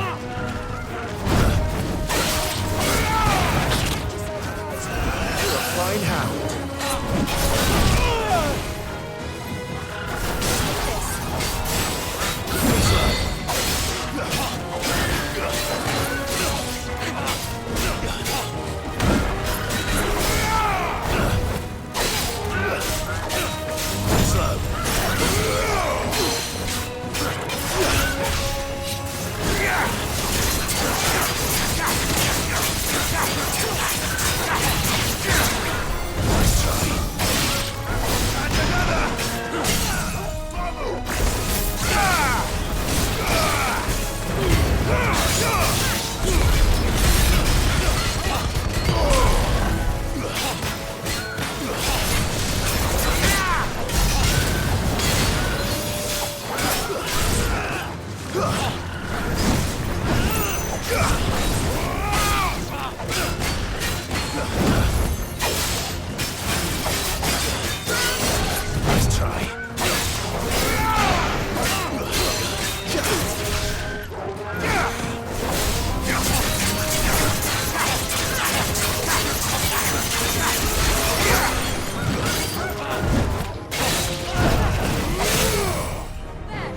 Fine hound.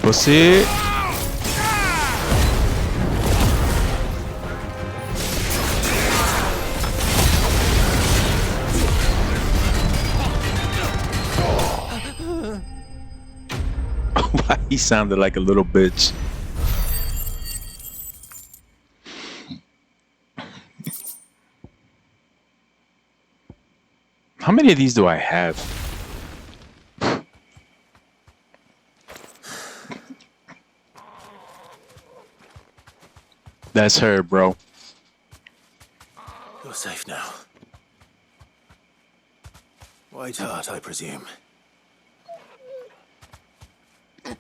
Pussy. Why he sounded like a little bitch. How many of these do I have? That's her, bro. You're safe now. White heart, I presume. Do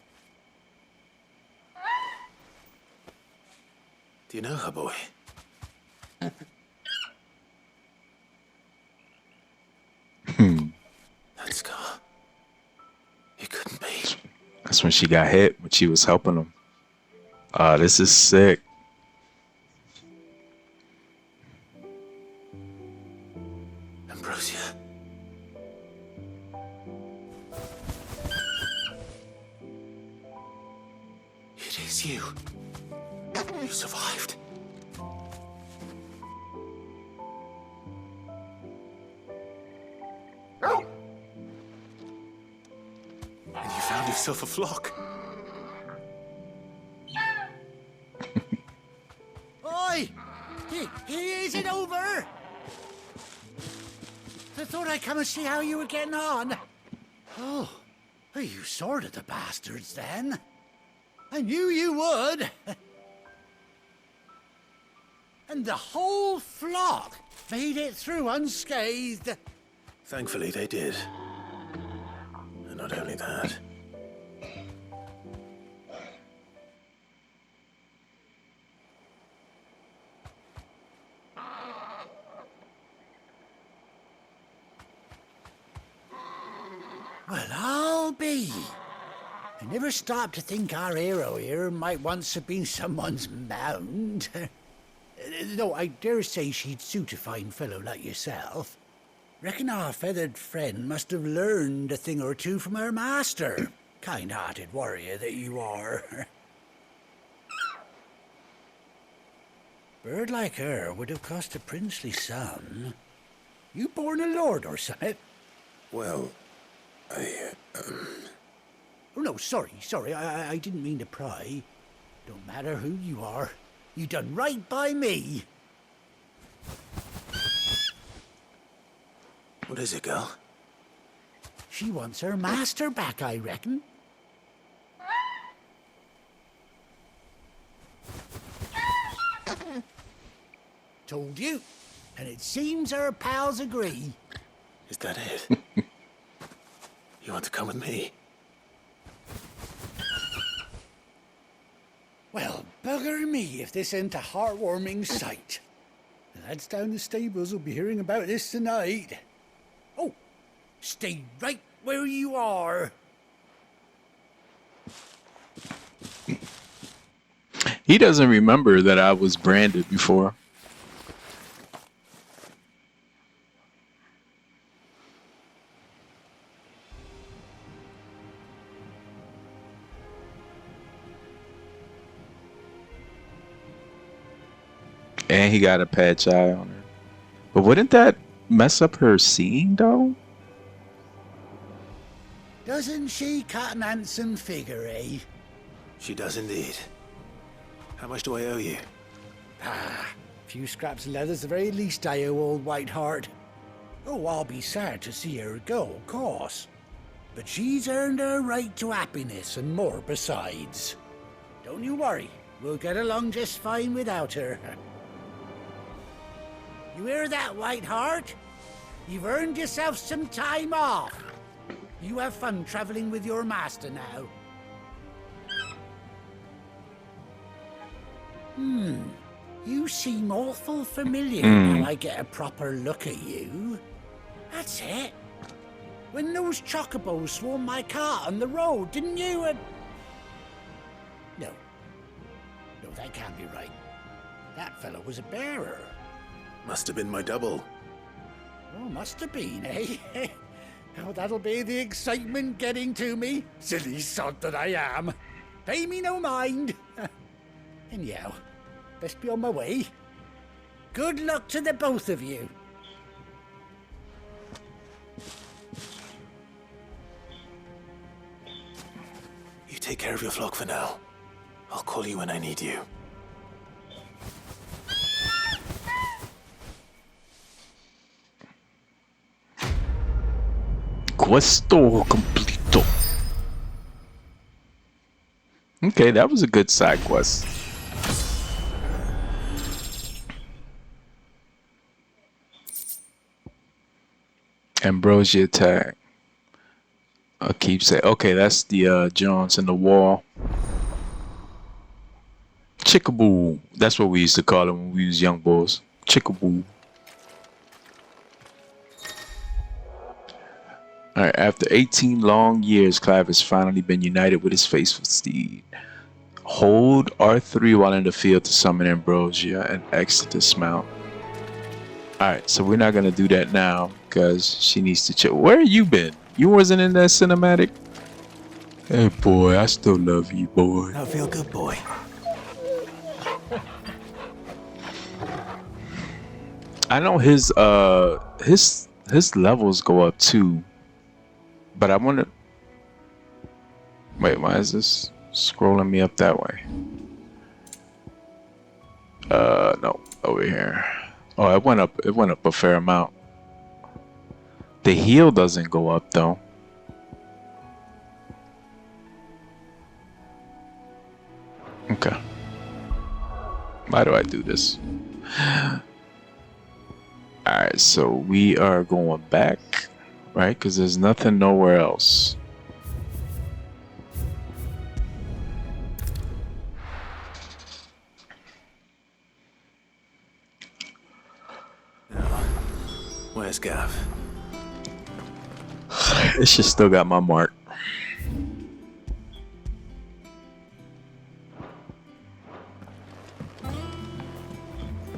you know her, boy? That scar. It couldn't be. That's when she got hit, when she was helping him. This is sick. Ambrosia. It is you. You survived. And you found yourself a flock. Oi! Is it over? I thought I'd come and see how you were getting on. Oh, you sorted the bastards then. I knew you would. And the whole flock made it through unscathed. Thankfully, they did. And not only that. Well, I'll be. I never stopped to think our hero here might once have been someone's mount. Though I dare say she'd suit a fine fellow like yourself. Reckon our feathered friend must have learned a thing or two from her master. Kind-hearted warrior that you are. Bird like her would have cost a princely sum. You born a lord or something? Well, Oh, no, sorry. I didn't mean to pry. Don't matter who you are. You done right by me. What is it, girl? She wants her master back, I reckon. Told you. And it seems our pals agree. Is that it? You want to come with me? Well, bugger me if this ain't a heartwarming sight. The lads down the stables will be hearing about this tonight. Oh, stay right where you are. He doesn't remember that I was branded before. And he got a patch eye on her. But wouldn't that mess up her seeing, though? Doesn't she cut an handsome figure, eh? She does indeed. How much do I owe you? Ah, a few scraps of leather's the very least I owe old Whiteheart. Oh, I'll be sad to see her go, of course. But she's earned her right to happiness and more besides. Don't you worry, we'll get along just fine without her. You hear that, Whiteheart? You've earned yourself some time off. You have fun traveling with your master now. You seem awful familiar now I get a proper look at you. That's it. When those chocobos swarmed my cart on the road, didn't you? No. No, that can't be right. That fellow was a bearer. Must have been my double. Oh, must have been, eh? Oh, that'll be the excitement getting to me. Silly sod that I am. Pay me no mind. Anyhow, best be on my way. Good luck to the both of you. You take care of your flock for now. I'll call you when I need you. Questo completo. Okay, that was a good side quest. Ambrosia tag. I'll keep saying. Okay, that's the Jones in the wall. Chickaboo. That's what we used to call him when we was young boys. Chickaboo. Alright, after 18 long years, Clive has finally been united with his faithful steed. Hold R3 while in the field to summon Ambrosia and X to dismount. Alright, so we're not going to do that now because she needs to check. Where you been? You wasn't in that cinematic? Hey boy, I still love you, boy. I feel good, boy. I know his levels go up too. But I want to... Wait, why is this scrolling me up that way? No, over here. Oh, it went up a fair amount. The heal doesn't go up though. Okay. Why do I do this? Alright, so we are going back. Right, because there's nothing nowhere else. Where's Gav? It's just still got my mark.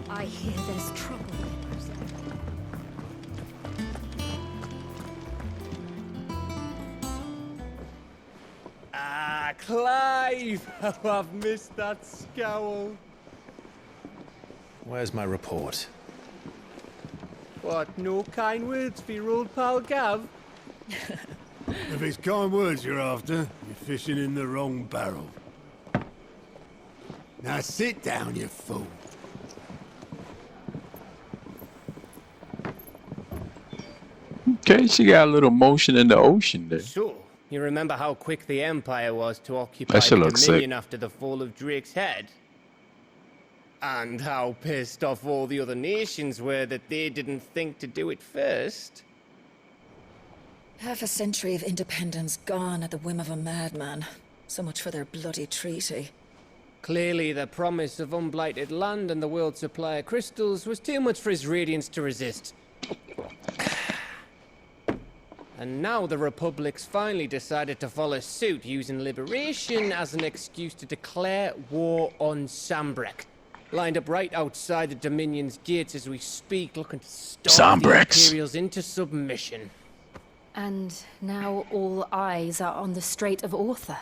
I hear there's trouble. Ah, Clive! Oh, I've missed that scowl. Where's my report? What, no kind words for your old pal Gav? If it's kind words you're after, you're fishing in the wrong barrel. Now sit down, you fool. Okay, she got a little motion in the ocean there. So, you remember how quick the Empire was to occupy That shit the looks Dominion sick. after the fall of Drake's head? And how pissed off all the other nations were that they didn't think to do it first. Half a century of independence gone at the whim of a madman. So much for their bloody treaty. Clearly, the promise of unblighted land and the world's supply of crystals was too much for his radiance to resist. And now the Republic's finally decided to follow suit, using liberation as an excuse to declare war on Sambrek. Lined up right outside the Dominion's gates as we speak, looking to starve the Imperials into submission. And now all eyes are on the Strait of Author.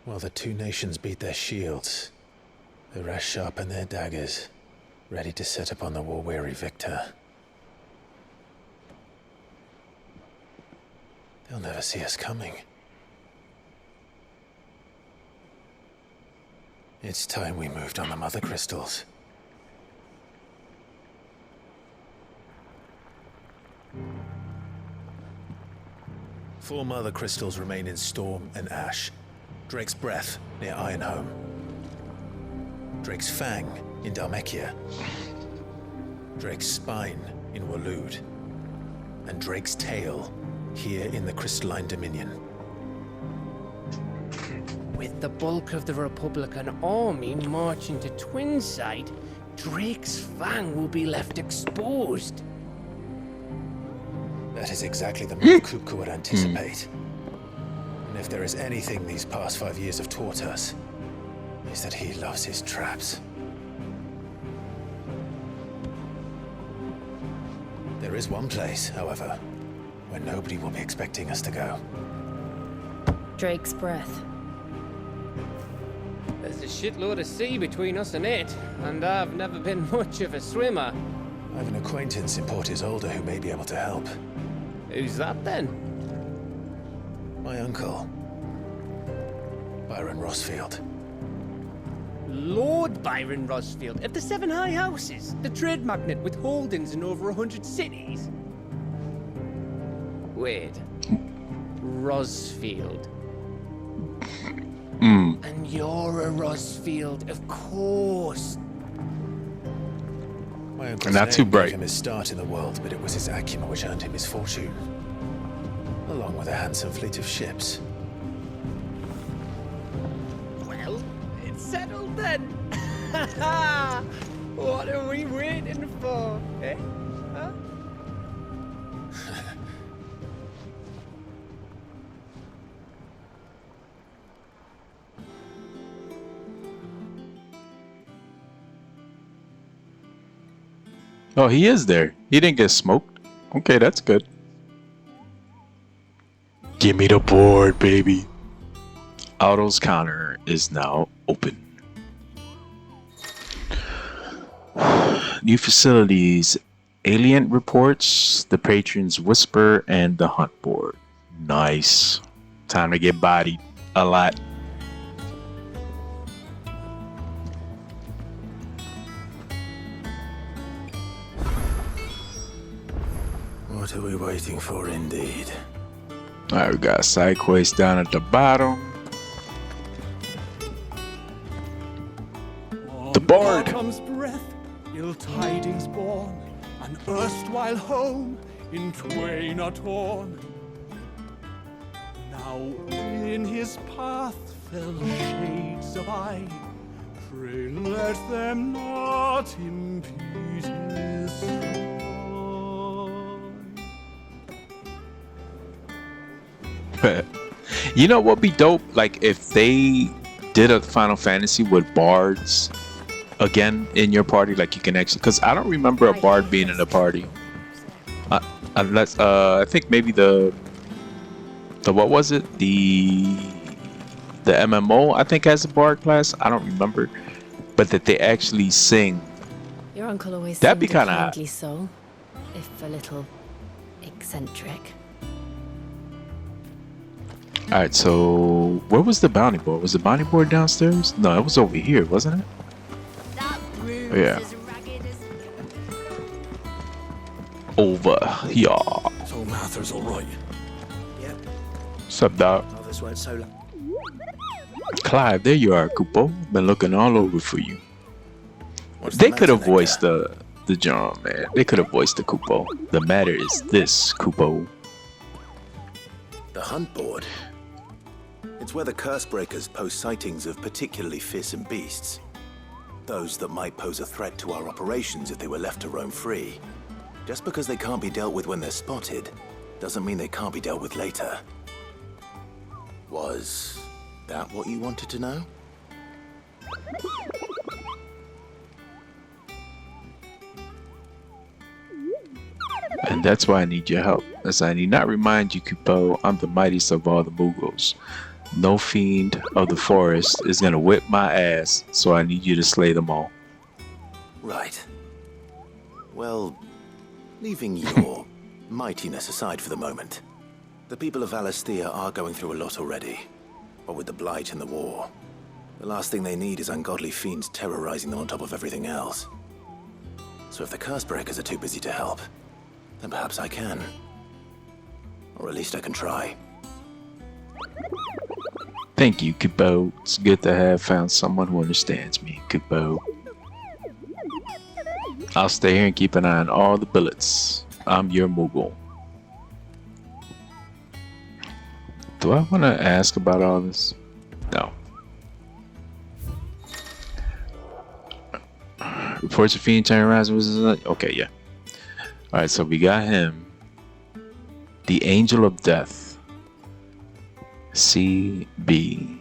While the two nations beat their shields, the rest sharpen their daggers, ready to set upon the war-weary victor. They'll never see us coming. It's time we moved on the Mother Crystals. Four Mother Crystals remain in Storm and Ash. Drake's Breath near Ironhome. Drake's Fang in Dhalmekia. Drake's Spine in Waloed. And Drake's Tail here in the Crystalline Dominion. With the bulk of the Republican army marching to Twinside, Drake's Fang will be left exposed. That is exactly the move Kupka would anticipate. And if there is anything these past 5 years have taught us, is that he loves his traps. There is one place, however, where nobody will be expecting us to go. Drake's Breath. There's a shitload of sea between us and it, and I've never been much of a swimmer. I have an acquaintance in Port Isolde who may be able to help. Who's that then? My uncle, Byron Rosfield. Lord Byron Rosfield of the Seven High Houses, the trade magnate with holdings in over 100 cities. Wait. Rosfield. And you're a Rosfield, of course. My uncle's Not too name bright. gave him his start in the world, but it was his acumen which earned him his fortune, along with a handsome fleet of ships. Well, it's settled then. What are we waiting for, eh? Huh? Oh, he is there. He didn't get smoked. Okay, that's good. Give me the board, baby. Otto's counter is now open. New facilities, alien reports, the patron's whisper, and the hunt board. Nice. Time to get bodied a lot. What are we waiting for, indeed? Alright, we got a side quest down at the bottom. The Bard! Comes breath, ill tidings born, an erstwhile home in twain are torn. Now in his path fell shades of eye, pray let them not impede his stride. You know what would be dope? Like if they did a Final Fantasy with bards again in your party, like you can actually, because I don't remember a bard being in the party. Unless I think maybe the what was it? The MMO I think has a bard class. I don't remember, but that they actually sing. Your uncle always That'd be seemed a kinda- kindly soul, if a little eccentric. Alright, so where was the bounty board? Was the bounty board downstairs? No, it was over here, wasn't it? Oh, yeah. Over here. So Martha's all right. Yep. What's up, dog? Others weren't so lucky. Clive, there you are, Kupo. Been looking all over for you. They could have voiced the John, man. They could have voiced the Kupo. The matter is this, Kupo. The hunt board? It's where the curse breakers post sightings of particularly fearsome beasts. Those that might pose a threat to our operations if they were left to roam free. Just because they can't be dealt with when they're spotted, doesn't mean they can't be dealt with later. Was that what you wanted to know? And that's why I need your help. As I need not remind you, Kupo, I'm the mightiest of all the Mughals. No fiend of the forest is gonna whip my ass, so I need you to slay them all. Right. Well, leaving your mightiness aside for the moment, the people of Valisthea are going through a lot already. What with the Blight and the war. The last thing they need is ungodly fiends terrorizing them on top of everything else. So if the curse breakers are too busy to help, then perhaps I can. Or at least I can try. Thank you, Kupo. It's good to have found someone who understands me, Kupo. I'll stay here and keep an eye on all the bullets. I'm your Mughal. Do I want to ask about all this? No. Reports of fiend terrorizing was okay, yeah. Alright, so we got him. The Angel of Death. CB.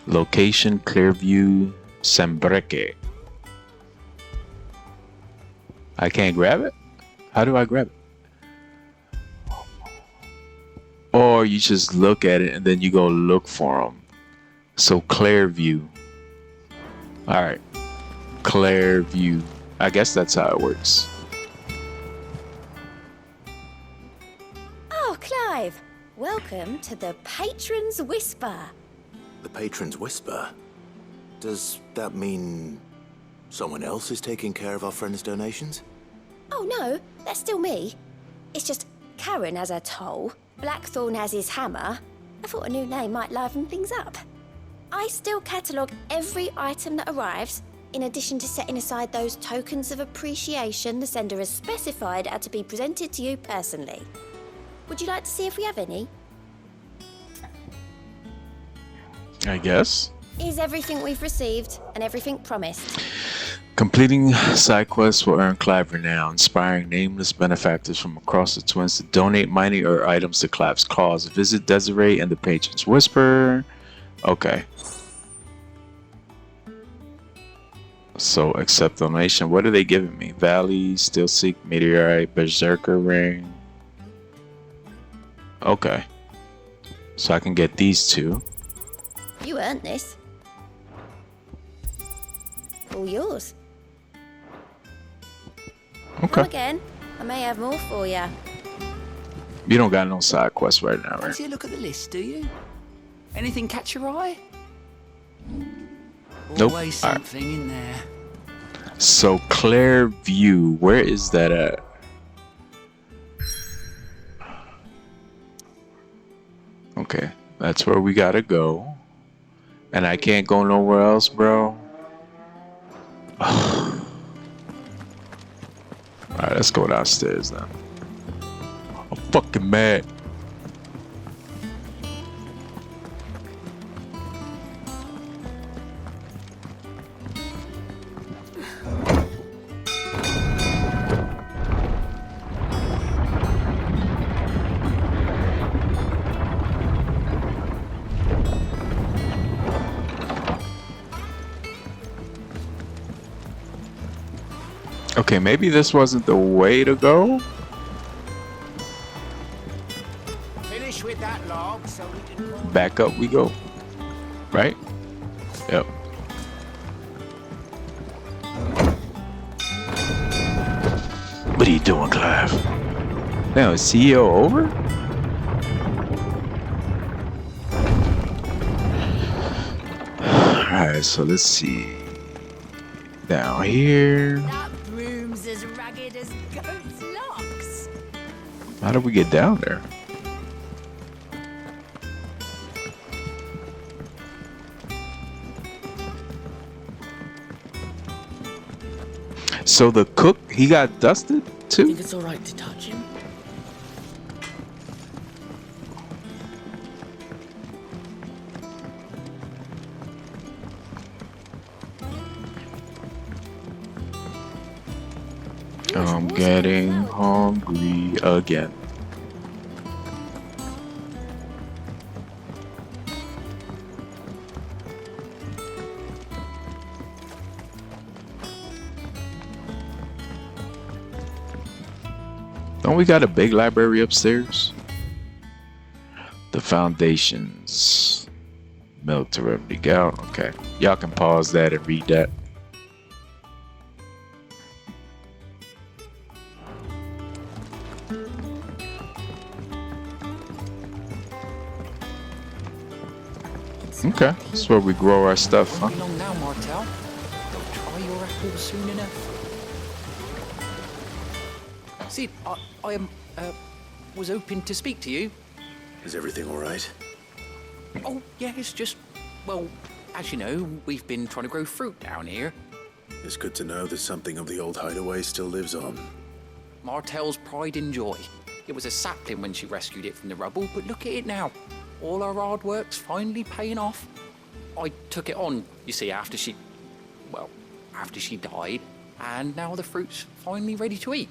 Location Clearview Sambreke. I can't grab it? How do I grab it? Or you just look at it and then you go look for them. So Clearview. Alright. Clearview. I guess that's how it works. Oh, Clive. Welcome to the Patron's Whisper. The Patron's Whisper? Does that mean someone else is taking care of our friend's donations? Oh, no. That's still me. It's just Karen has her toll. Blackthorn has his hammer. I thought a new name might liven things up. I still catalogue every item that arrives, in addition to setting aside those tokens of appreciation the sender has specified are to be presented to you personally. Would you like to see if we have any? I guess. Here's everything we've received and everything promised. Completing side quests will earn Clive renown, inspiring nameless benefactors from across the Twins to donate money or items to Clive's cause. Visit Desiree and the Patron's Whisper. Okay. So accept donation. What are they giving me? Valley, Still Seek, Meteorite, Berserker Ring. Okay. So I can get these two. You earned this. All yours. Okay. Come again. I may have more for you. You don't got no side quests right now, right? Fancy a look at the list, do you? Anything catch your eye? Nope. Always something in there. So Clearview, where is that at? Okay, that's where we gotta go. And I can't go nowhere else, bro. Alright, let's go downstairs now. I'm fucking mad. Okay, maybe this wasn't the way to go. Finish with that log so we can... Back up we go. Right? Yep. What are you doing, Clive? Now, is CEO over? Alright, so let's see. Down here. That broom's as ragged as goat's locks. How do we get down there? So the cook, he got dusted too? Think it's alright to touch him? I'm getting hungry again. Don't we got a big library upstairs? The foundations. Military Miguel. Okay. Y'all can pause that and read that. Okay, that's where we grow our stuff, huh? Won't be long now, Martel. You'll try your apples soon enough. Sid, I was hoping to speak to you. Is everything all right? Oh, yeah, it's just, well, as you know, we've been trying to grow fruit down here. It's good to know that something of the old Hideaway still lives on. Martel's pride and joy. It was a sapling when she rescued it from the rubble, but look at it now. All our hard work's finally paying off. I took it on, you see, after she died, and now the fruit's finally ready to eat.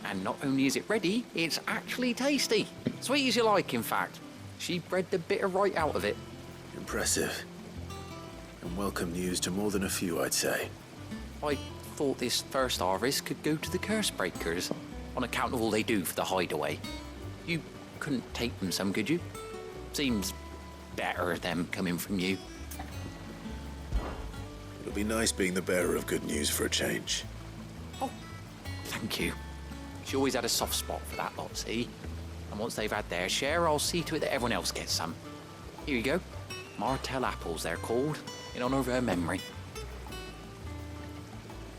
And not only is it ready, it's actually tasty. Sweet as you like, in fact. She bred the bitter right out of it. Impressive. And welcome news to more than a few, I'd say. I thought this first harvest could go to the curse breakers, on account of all they do for the Hideaway. You couldn't take them some, could you? Seems better them coming from you. It'll be nice being the bearer of good news for a change. Oh, thank you. She always had a soft spot for that lot, see? And once they've had their share, I'll see to it that everyone else gets some. Here you go. Martel apples, they're called, in honor of her memory.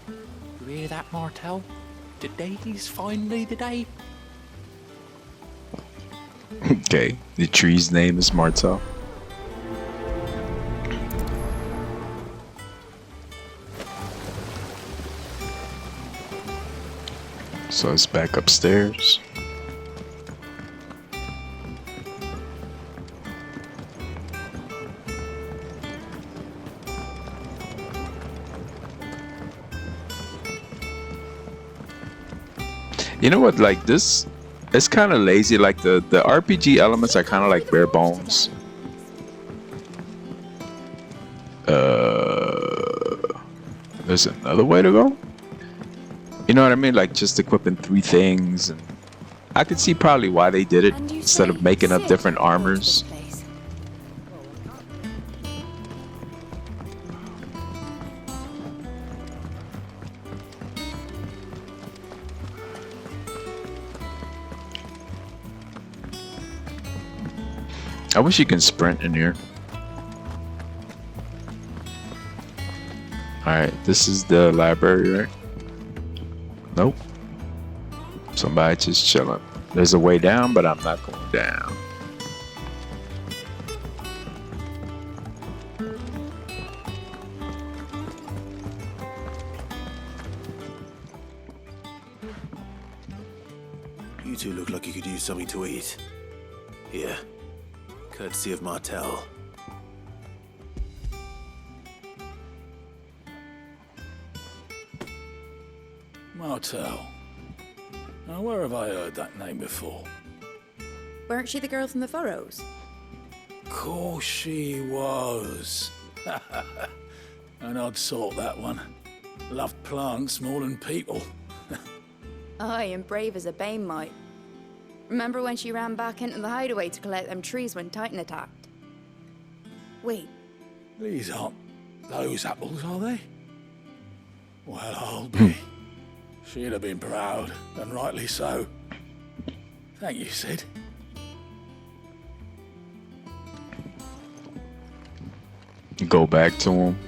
You hear that, Martel? Today's finally the day. Okay, the tree's name is Martel. So it's back upstairs. You know what, like this, it's kind of lazy. Like the RPG elements are kind of like bare bones. There's another way to go. You know what I mean? Like just equipping 3 things. And I could see probably why they did it instead of making up different armors. I wish you can sprint in here. Alright, this is the library, right? Nope. Somebody just chilling. There's a way down, but I'm not going down. You two look like you could use something to eat. Here. Courtesy of Martel. Martel. Now, where have I heard that name before? Weren't she the girl from the Furrows? Course she was. An odd sort, that one. Loved plants more than people. Aye, and brave as a bane might. Remember when she ran back into the hideaway to collect them trees when Titan attacked? Wait. These aren't those apples, are they? Well, I'll be. She'd have been proud, and rightly so. Thank you, Sid. Go back to him.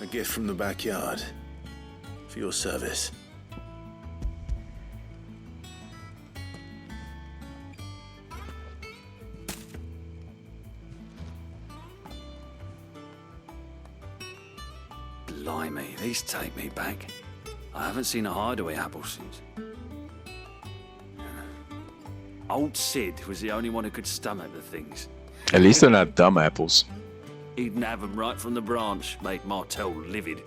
A gift from the backyard. For your service. Blimey, these take me back. I haven't seen a Hideaway apple since. Old Sid was the only one who could stomach the things. At least they're not dumb apples. He'd nab them right from the branch, made Martel livid.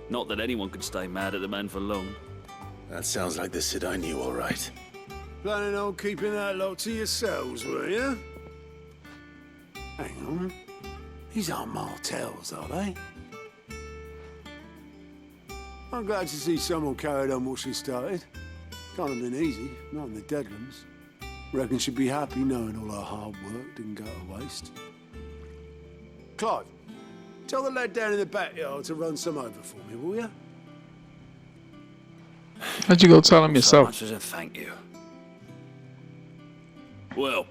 Not that anyone could stay mad at the man for long. That sounds like the Sid I knew, all right. Planning on keeping that lot to yourselves, were you? Hang on. These aren't Martels, are they? I'm glad to see someone carried on what she started. Can't have been easy, not in the Deadlands. Reckon she'd be happy knowing all her hard work didn't go to waste. Clive, tell the lad down in the backyard to run some over for me, will you? How'd you go tell him yourself? So much as a thank you. Well,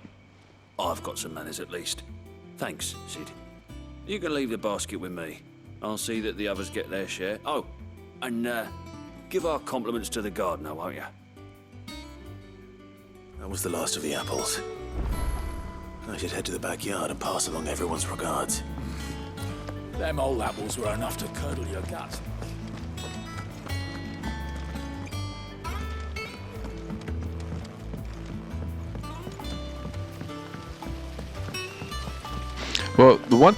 I've got some manners at least. Thanks, Sid. You can leave the basket with me. I'll see that the others get their share. Oh, and give our compliments to the gardener, won't you? That was the last of the apples. I should head to the backyard and pass along everyone's regards. Them old apples were enough to curdle your guts. Well, the one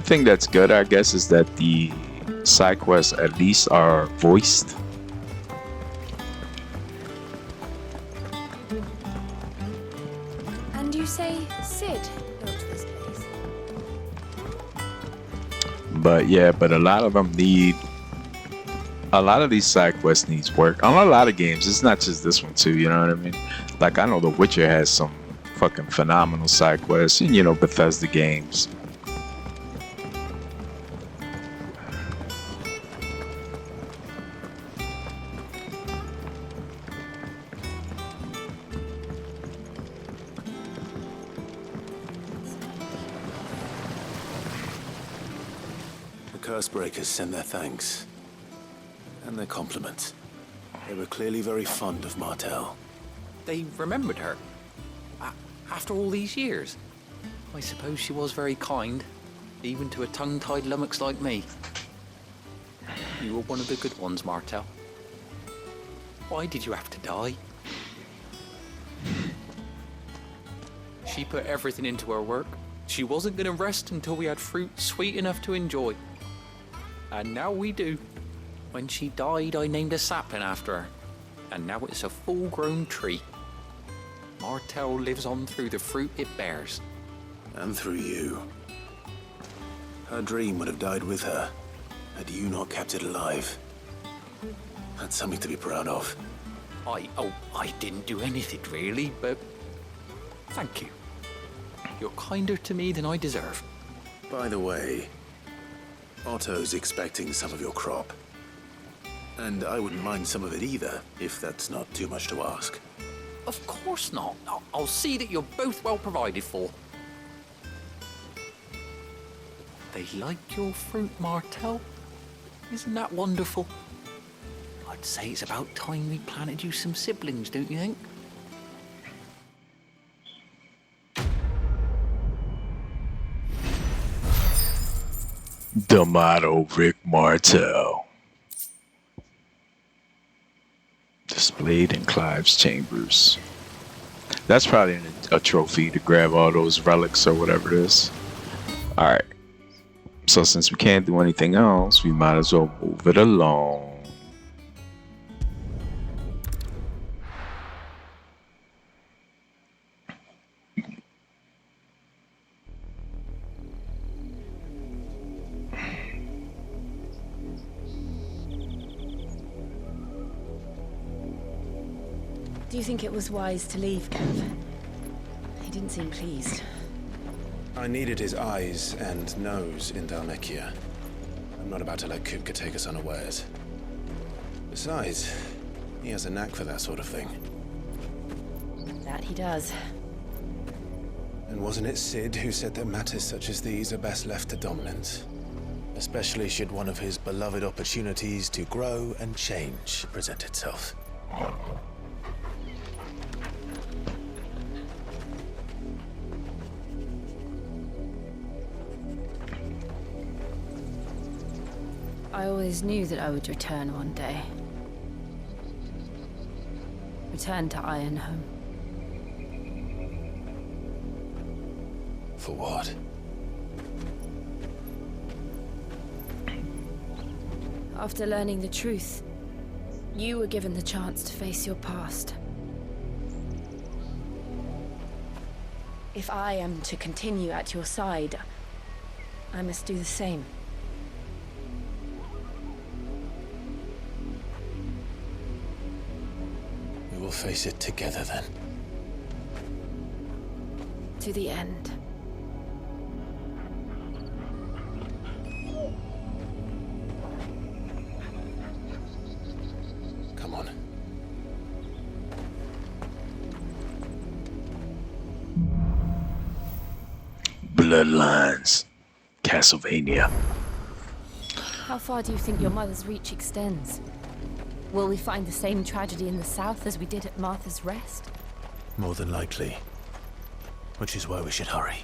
thing that's good, I guess, is that the side quests at least are voiced. And you say Sid built this place? But yeah, a lot of them need. A lot of these side quests needs work on a lot of games. It's not just this one too. You know what I mean? Like I know The Witcher has some fucking phenomenal side quests, and you know Bethesda games. The Cursebreakers sent their thanks. And their compliments. They were clearly very fond of Martel. They remembered her. After all these years. I suppose she was very kind, even to a tongue-tied lummox like me. You were one of the good ones, Martel. Why did you have to die? She put everything into her work. She wasn't going to rest until we had fruit sweet enough to enjoy. And now we do. When she died, I named a sapling after her. And now it's a full-grown tree. Martel lives on through the fruit it bears. And through you. Her dream would have died with her, had you not kept it alive. That's something to be proud of. I didn't do anything really, but thank you. You're kinder to me than I deserve. By the way, Otto's expecting some of your crop. And I wouldn't mind some of it either, if that's not too much to ask. Of course not. I'll see that you're both well provided for. They like your fruit, Martel. Isn't that wonderful? I'd say it's about time we planted you some siblings, don't you think? The motto, Rick Martel. Displayed in Clive's chambers. That's probably a trophy to grab all those relics or whatever it is. Alright. So since we can't do anything else, we might as well move it along. Do you think it was wise to leave, Gav? He didn't seem pleased. I needed his eyes and nose in Dalmekia. I'm not about to let Kupka take us unawares. Besides, he has a knack for that sort of thing. That he does. And wasn't it Sid who said that matters such as these are best left to dominance? Especially should one of his beloved opportunities to grow and change present itself. I always knew that I would return one day. Return to Ironhome. For what? After learning the truth, you were given the chance to face your past. If I am to continue at your side, I must do the same. We will face it together then. To the end. Come on. Bloodlines. Castlevania. How far do you think your mother's reach extends? Will we find the same tragedy in the south as we did at Martha's Rest? More than likely. Which is why we should hurry.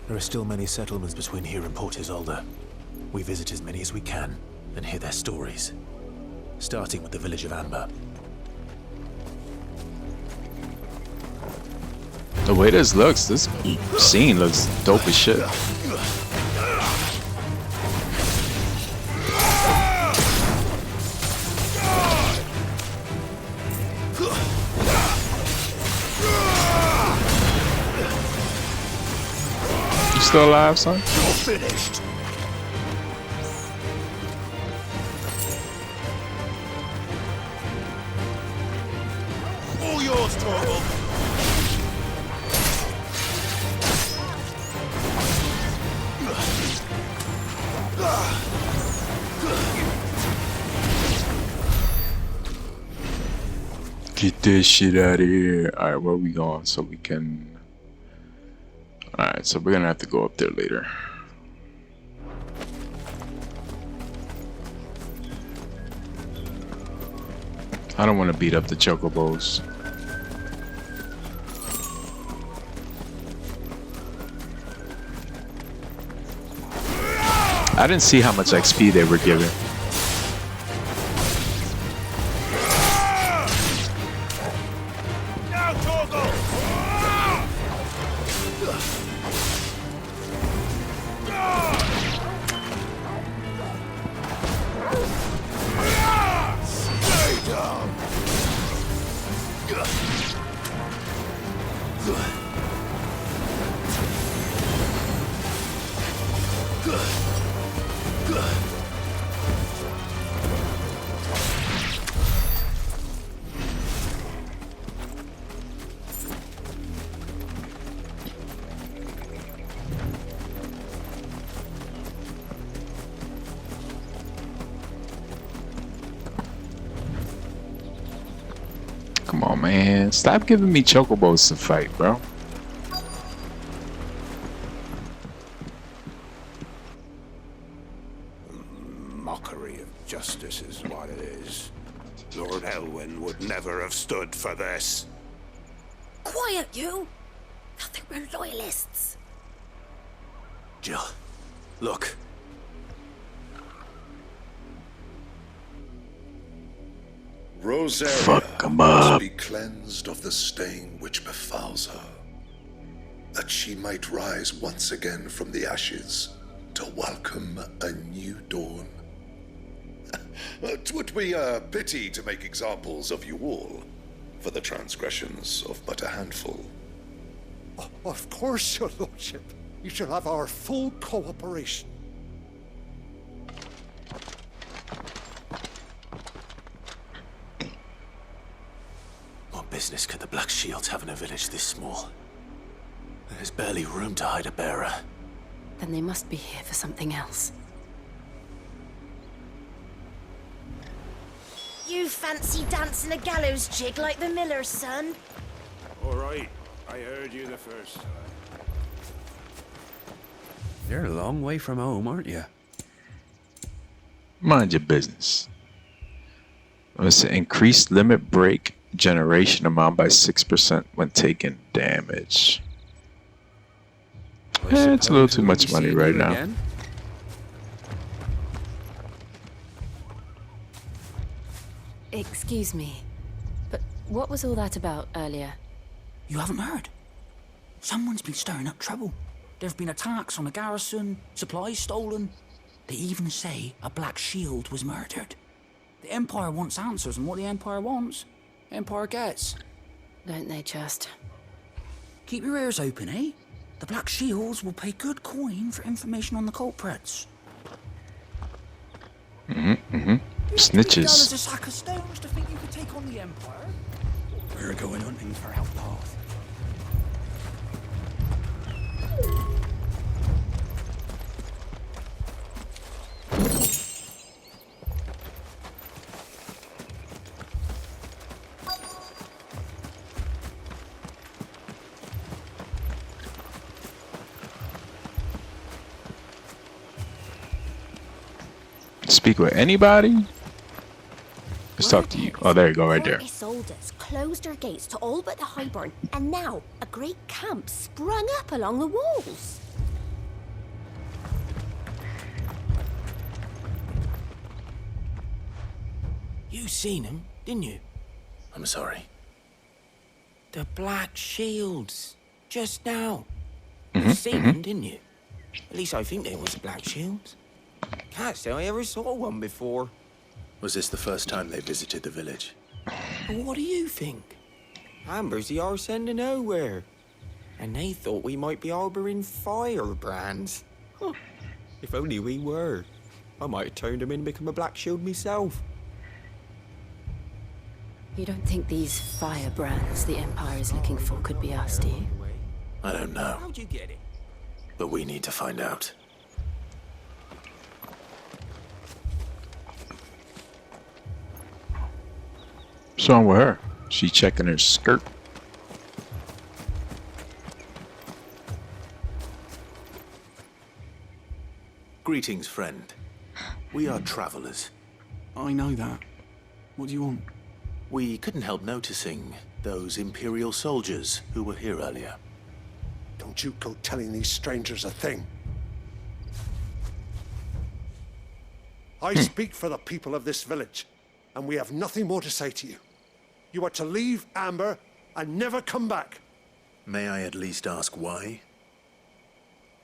There are still many settlements between here and Port Isolde. We visit as many as we can and hear their stories. Starting with the village of Amber. The way this looks, this scene looks dope as shit. You still alive, son? You're finished. All yours, Torvald. Get this shit out of here. Alright, where are we going? So we can... Alright, so we're gonna have to go up there later. I don't want to beat up the chocobos. I didn't see how much XP they were giving. Come on, man. Stop giving me chocobos to fight, bro. Mockery of justice is what it is. Lord Elwyn would never have stood for this. Quiet, you! They'll think we're loyalists. Jill, look. Rosaria must be cleansed of the stain which befouls her, that she might rise once again from the ashes to welcome a new dawn. 'Twould be a pity to make examples of you all for the transgressions of but a handful. Of course, your lordship. You shall have our full cooperation. What business could the Blackshields have in a village this small? There's barely room to hide a bearer. Then they must be here for something else. You fancy dancing a gallows jig like the miller's son? All right, I heard you the first time. You're a long way from home, aren't you? Mind your business. Let's increase limit break generation amount by 6% when taking damage. It's a little too much money right now. Excuse me, but what was all that about earlier? You haven't heard? Someone's been stirring up trouble. There have been attacks on the garrison, supplies stolen. They even say a Blackshield was murdered. The Empire wants answers, and what the Empire wants, Empire gets. Don't they just? Keep your ears open, eh? The Blackshields will pay good coin for information on the culprits. Snitches. $3 a sack of stones to think you could take on the Empire? We're going hunting for outlaws. Speak with anybody? Let's talk to you. Oh, there you go, right there. Isolde's closed her gates to all but the Highborn, and now a great camp sprung up along the walls. You seen him, didn't you? I'm sorry. The Blackshields. Just now. Mm-hmm, You seen them, didn't you? At least I think they was Blackshields. Can't say I ever saw one before. Was this the first time they visited the village? What do you think? Amber's the arse end of nowhere. And they thought we might be harbouring firebrands. Huh. If only we were. I might have turned them in and become a Blackshield myself. You don't think these firebrands the Empire is looking for could be us, do you? I don't know. How'd you get it? But we need to find out. What's wrong with her? She checking her skirt. Greetings, friend. We are travelers. I know that. What do you want? We couldn't help noticing those Imperial soldiers who were here earlier. Don't you go telling these strangers a thing. I speak for the people of this village, and we have nothing more to say to you. You are to leave Amber and never come back. May I at least ask why?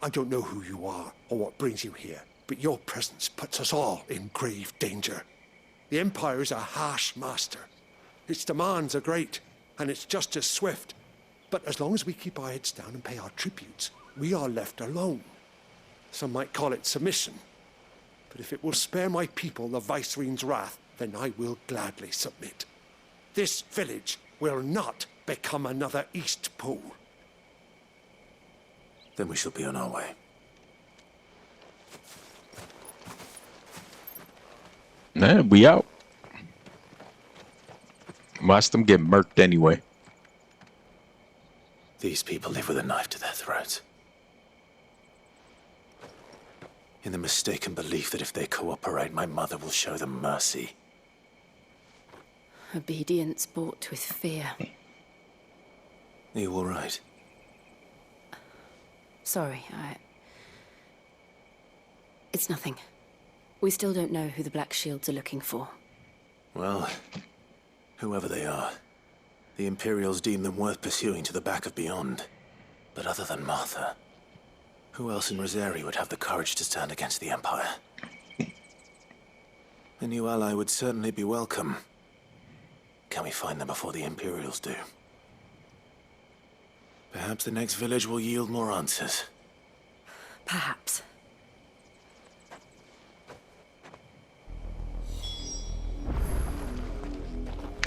I don't know who you are or what brings you here, but your presence puts us all in grave danger. The Empire is a harsh master. Its demands are great, and its justice swift. But as long as we keep our heads down and pay our tributes, we are left alone. Some might call it submission. But if it will spare my people the Viceroy's wrath, then I will gladly submit. This village will not become another East Pool. Then we shall be on our way. Nah, we out. Watch them get murked anyway. These people live with a knife to their throats. In the mistaken belief that if they cooperate, my mother will show them mercy. Obedience bought with fear. Are you all right? Sorry, It's nothing. We still don't know who the Blackshields are looking for. Well, whoever they are, the Imperials deem them worth pursuing to the back of beyond. But other than Martha, who else in Rosari would have the courage to stand against the Empire? A new ally would certainly be welcome. Can we find them before the Imperials do? Perhaps the next village will yield more answers. Perhaps.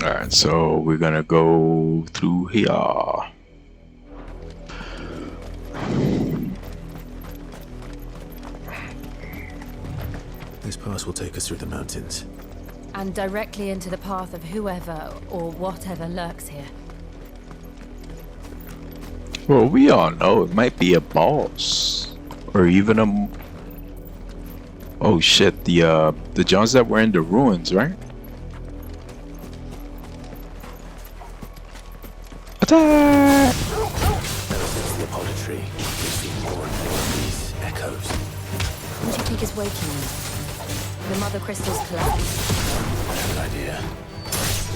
Alright, so we're gonna go through here. This pass will take us through the mountains. And directly into the path of whoever or whatever lurks here. Well, we all know it might be a boss. Or even a... Oh shit, the Johns that were in the ruins, right? Attack! Ever since the Apollo tree, we've seen more and more of these echoes. What do you think is waking them? The mother crystals collapsed. I have an idea. Make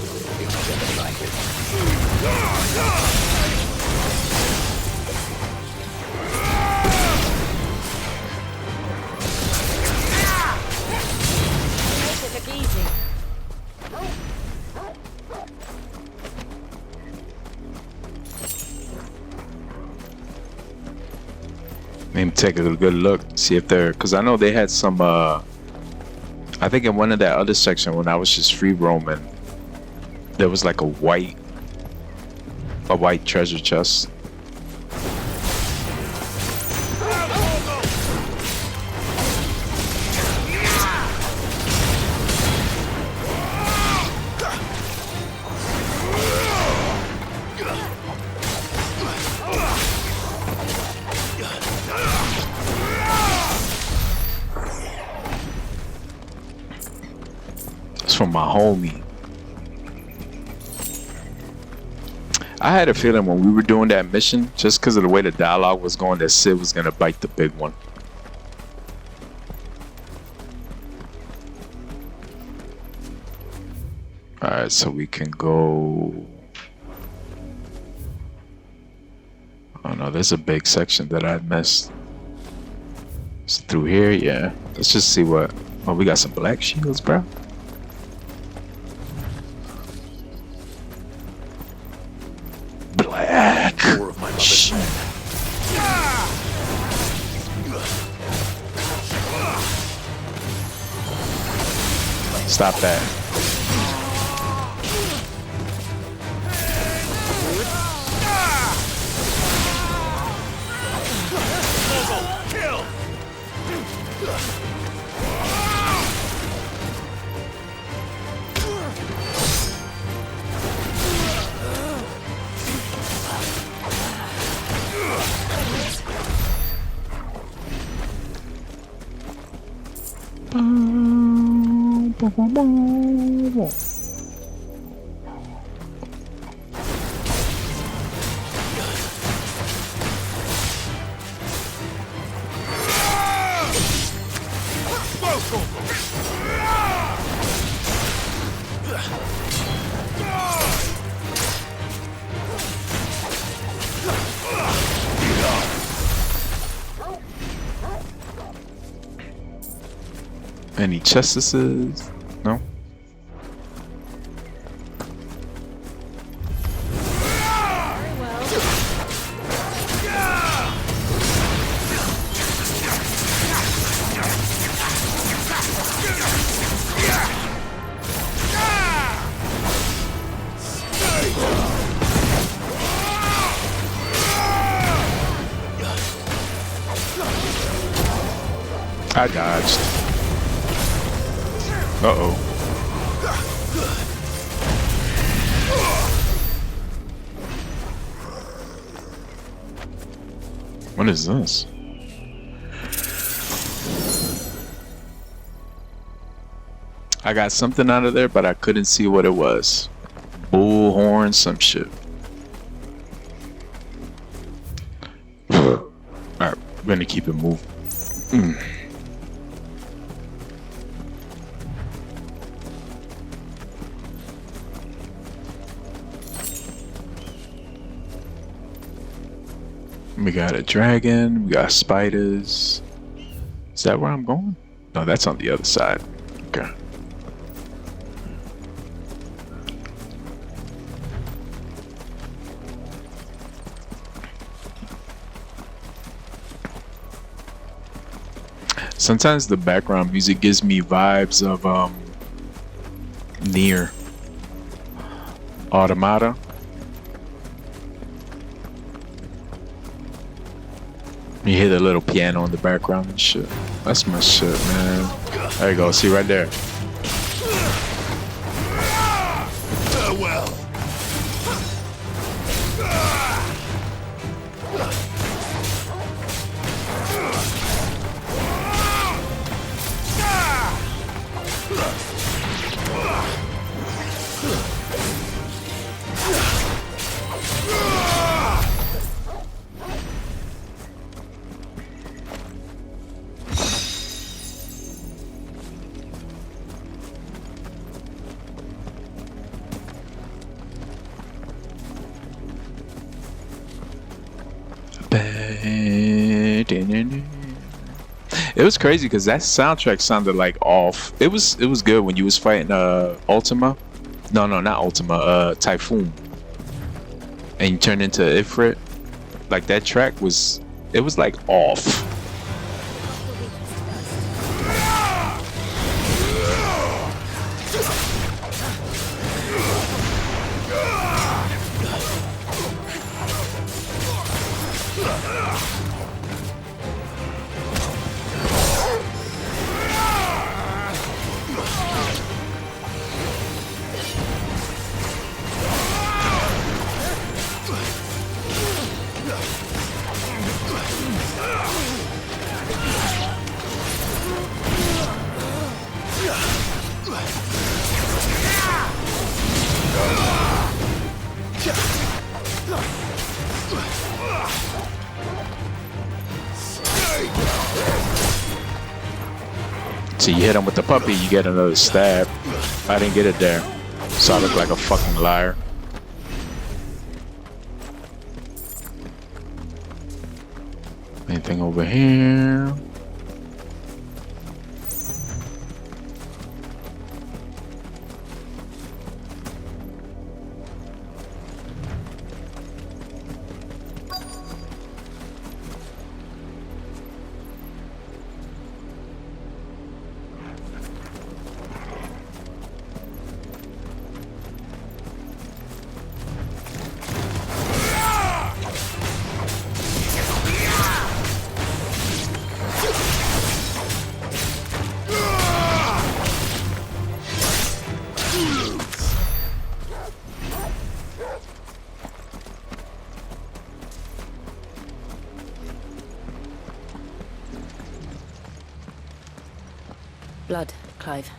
it look easy. Maybe take a good look, see if they're, because I know they had some, I think in one of that other section when I was just free roaming, there was like a white treasure chest. It's from my homie. I had a feeling when we were doing that mission, just because of the way the dialogue was going, that Sid was gonna bite the big one. Alright, so we can go... Oh no, there's a big section that I missed. It's through here, yeah. Let's just see what... Oh, we got some black shields, bro. Black. Stop that. Kill! Any chestesses? No? I dodged. Uh-oh. What is this? I got something out of there, but I couldn't see what it was. Bullhorn, some shit. Alright, we're gonna keep it moving. We got a dragon, we got spiders. Is that where I'm going? No, that's on the other side. Okay. Sometimes the background music gives me vibes of Nier Automata. You hear the little piano in the background and shit. That's my shit, man. There you go. See right there. Farewell. It was crazy because that soundtrack sounded like off. It was good when you was fighting Ultima. No, not Ultima. Typhoon. And you turned into Ifrit. Like that track was. It was like off. So you hit him with the puppy, you get another stab. I didn't get it there, so I look like a fucking liar. Anything over here? Blood, Clive.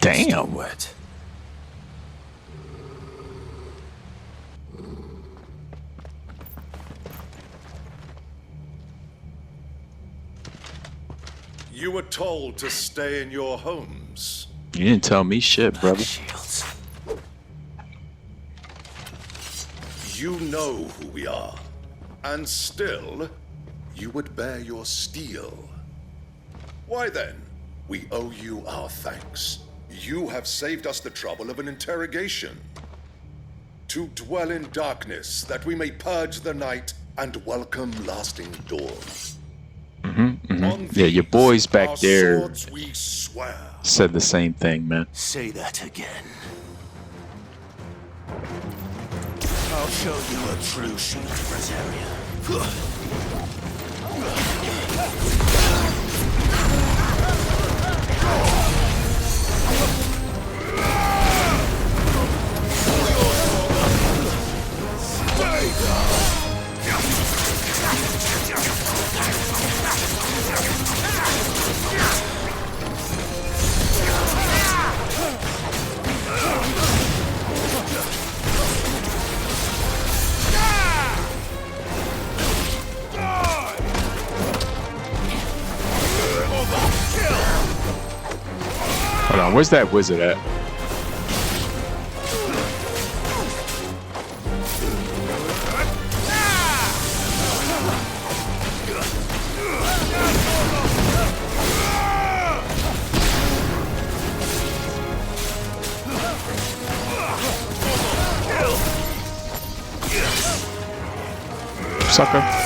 Damn. Still wet. You were told to stay in your homes. You didn't tell me shit, brother. You know who we are. And still, you would bear your steel. Why then, we owe you our thanks. You have saved us the trouble of an interrogation. To dwell in darkness, that we may purge the night and welcome lasting dawn. Yeah, your boys back there Swords we swear. said the same thing, man. Say that again. I'll show you a true shield Brateria. Hold on, where's that wizard at? Sucker.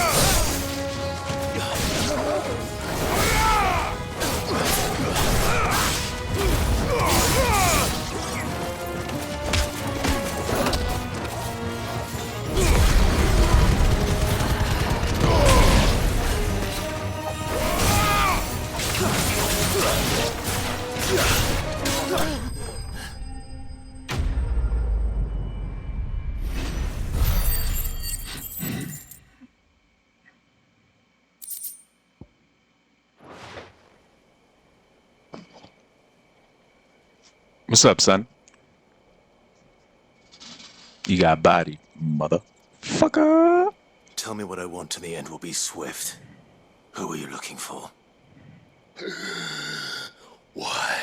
What's up, son? You got body, motherfucker. Tell me what I want and the end will be swift. Who are you looking for? Why,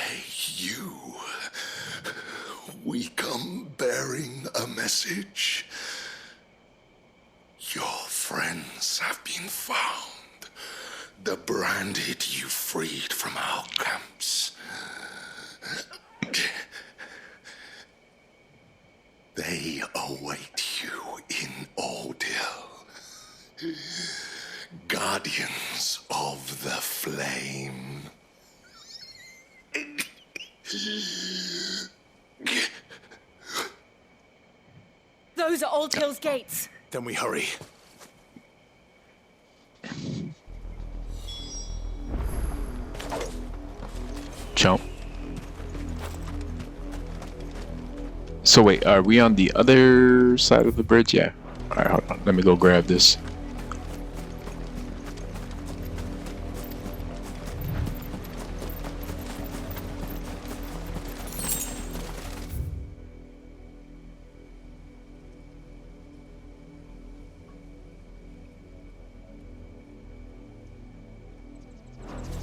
you. We come bearing a message. Your friend. friends have been found. The branded you freed from our camps. They await you in Ordil. Guardians of the Flame. Those are Old Hill's gates. Then we hurry. Jump. So wait, are we on the other side of the bridge? Yeah. Alright, hold on. Let me go grab this.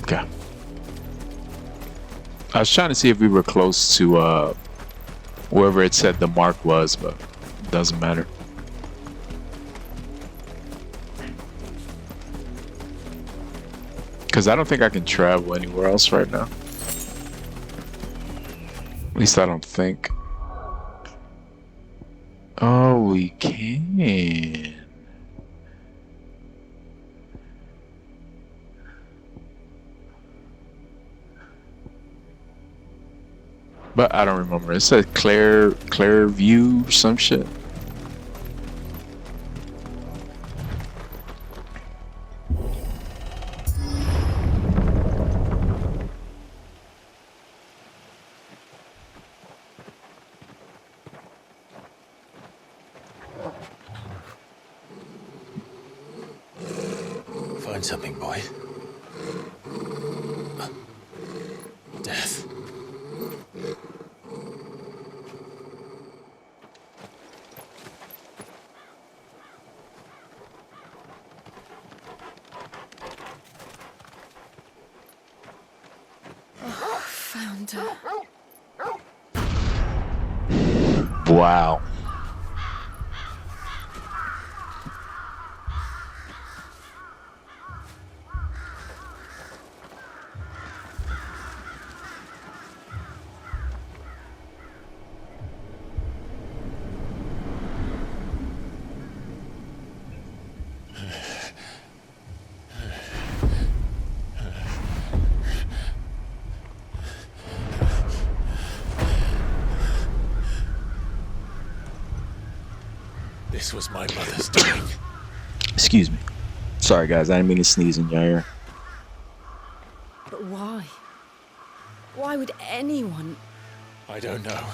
Okay. I was trying to see if we were close to wherever it said the mark was, but it doesn't matter. Because I don't think I can travel anywhere else right now. At least I don't think. Oh, we can. But I don't remember. It said Claire View or some shit. Find something, boy. Death. Found her. Wow. This was my mother's doing. Excuse me. Sorry, guys. I didn't mean to sneeze in your ear. But why? Why would anyone? I don't know.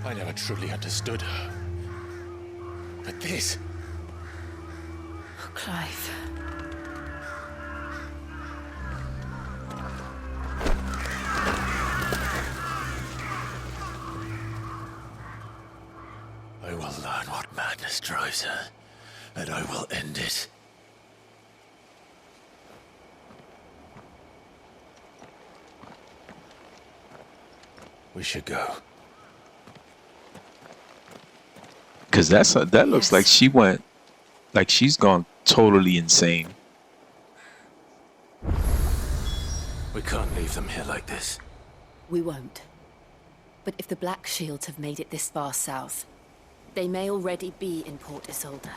I never truly understood her. But this... Oh, Clive. I will learn what madness drives her, and I will end it. We should go. Cause that looks like she went, like she's gone totally insane. We can't leave them here like this. We won't. But if the Blackshields have made it this far south, they may already be in Port Isolde.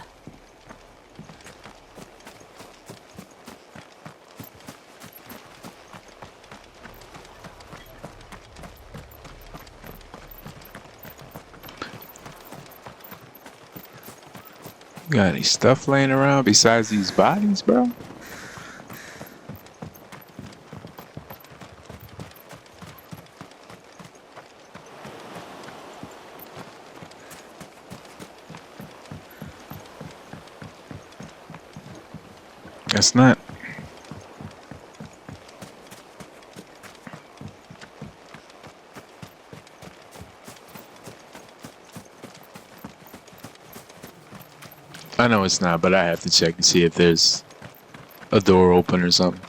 Got any stuff laying around besides these bodies, bro? Guess not. I know it's not, but I have to check to see if there's a door open or something.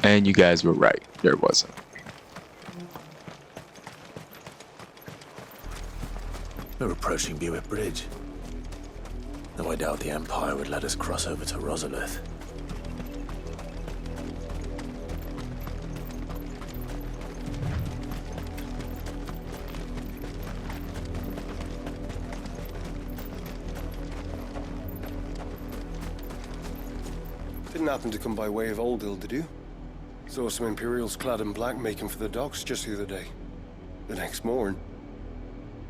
And you guys were right. There wasn't. We're approaching Buick Bridge. Though I doubt the Empire would let us cross over to Rosalith. Didn't happen to come by way of Oldhill, did you? Saw some Imperials clad in black making for the docks just the other day. The next morn,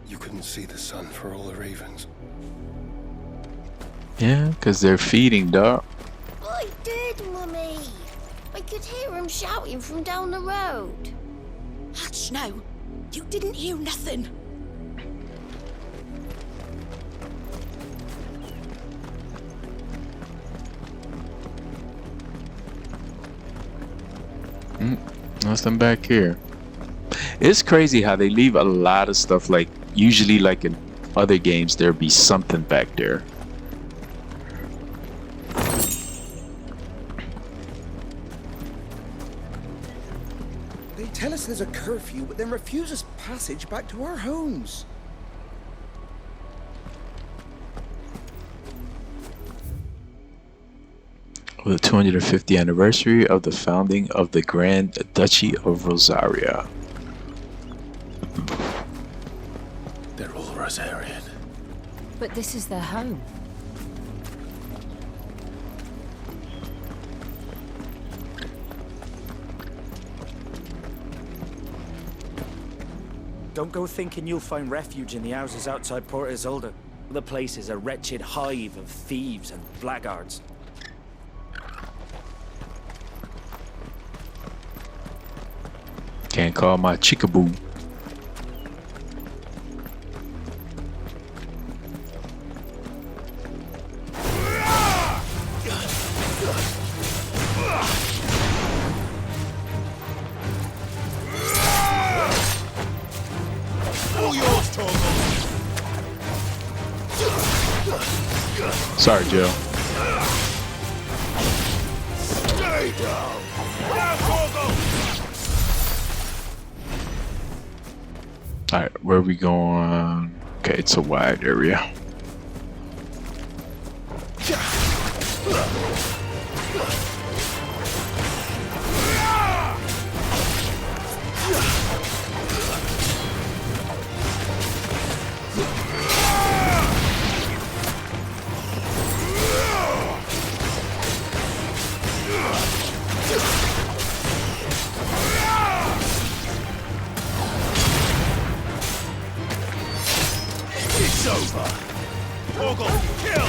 you couldn't see the sun for all the ravens. Yeah, because they're feeding, dog. I did, Mummy. I could hear him shouting from down the road. Hush now. You didn't hear nothing. Nothing back here. It's crazy how they leave a lot of stuff, like usually like in other games there'd be something back there. They tell us there's a curfew, but then refuse us passage back to our homes. The 250th anniversary of the founding of the Grand Duchy of Rosaria. They're all Rosarian. But this is their home. Don't go thinking you'll find refuge in the houses outside Port Isolde. The place is a wretched hive of thieves and blackguards. Can't call my chickaboo. Sorry, Joe. Stay down. Alright, where are we going? Okay, it's a wide area. It's over. Torgal, kill.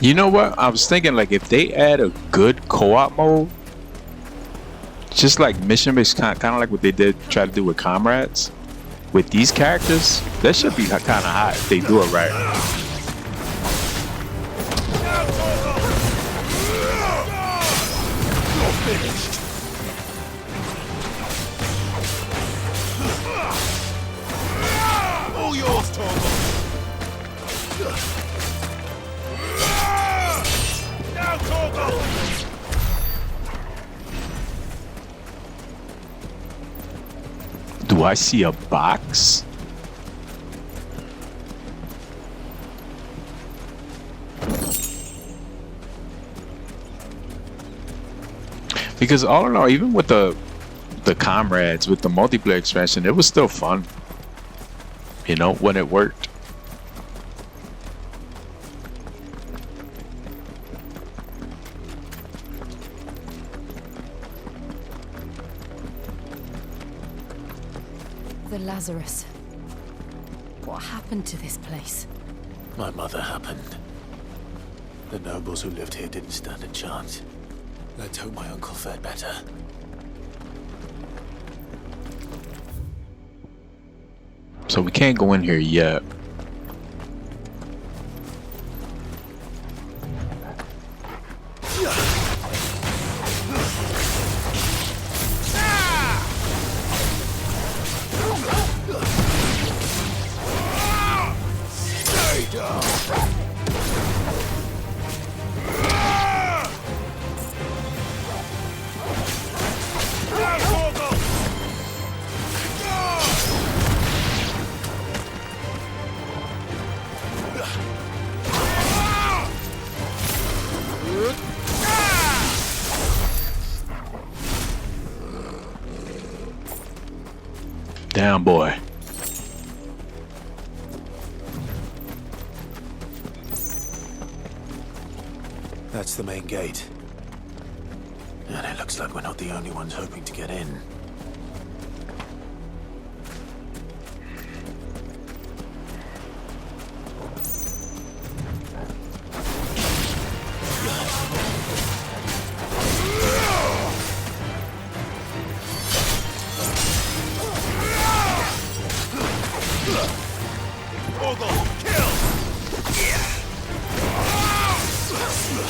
You know what? I was thinking, like, if they add a good co-op mode, just like mission based, kind of like what they did try to do with Comrades, with these characters, that should be kind of hot if they do it right. All yours, Torgal. Now, Torgal. Do I see a box? Because all in all, even with the Comrades, with the multiplayer expansion, it was still fun. You know, when it worked. The Lazarus. What happened to this place? My mother happened. The nobles who lived here didn't stand a chance. Let's hope my uncle fared better. So we can't go in here yet. Stay down. Now, Torgal. down, boy. That's the main gate. And it looks like we're not the only ones hoping to get in.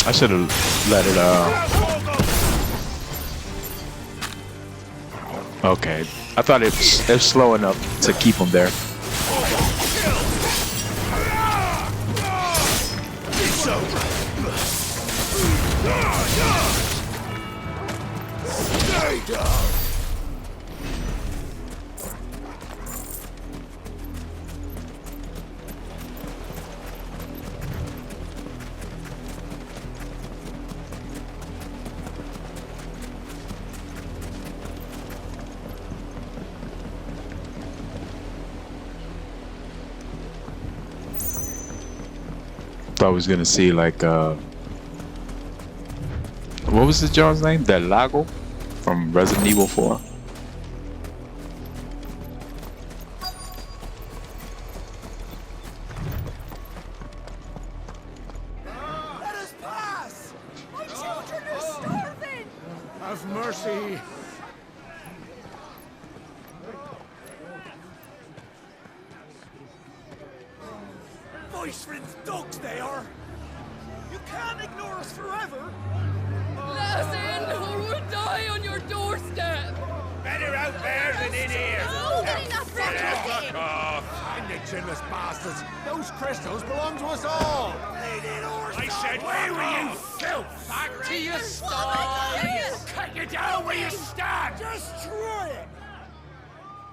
I should have let it Okay, I thought it was slow enough to keep him there. Stay down. Thought I was gonna see like what was the John's name? Del Lago from Resident Evil 4. Let us pass! My children are starving! Have mercy! Voice-rinsed dogs they are! You can't ignore us forever! Let us in, or we'll die on your doorstep! Better out there than in here! No, getting that Fuck off! And the chinless bastards! Those crystals belong to us all! I said, where were you, filth? Back to your sties! Cut you down where you stand! Destroy it!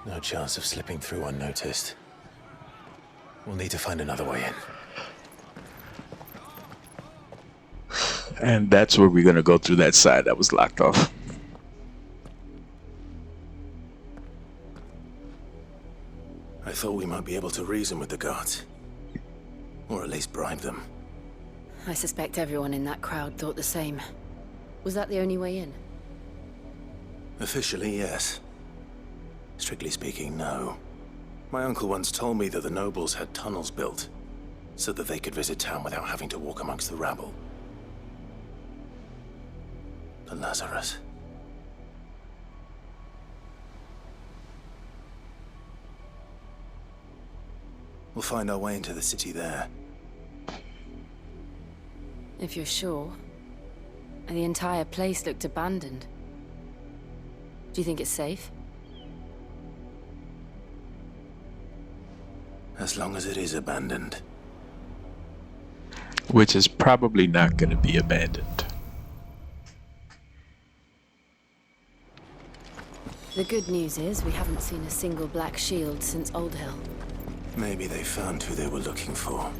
No chance of slipping through unnoticed. We'll need to find another way in. And that's where we're gonna go through that side that was locked off. I thought we might be able to reason with the guards. Or at least bribe them. I suspect everyone in that crowd thought the same. Was that the only way in? Officially, yes. Strictly speaking, no. My uncle once told me that the nobles had tunnels built, so that they could visit town without having to walk amongst the rabble. The Lazarus. We'll find our way into the city there. If you're sure. And the entire place looked abandoned. Do you think it's safe? As long as it is abandoned. Which is probably not gonna be abandoned. The good news is we haven't seen a single black shield since Old Hill. Maybe they found who they were looking for.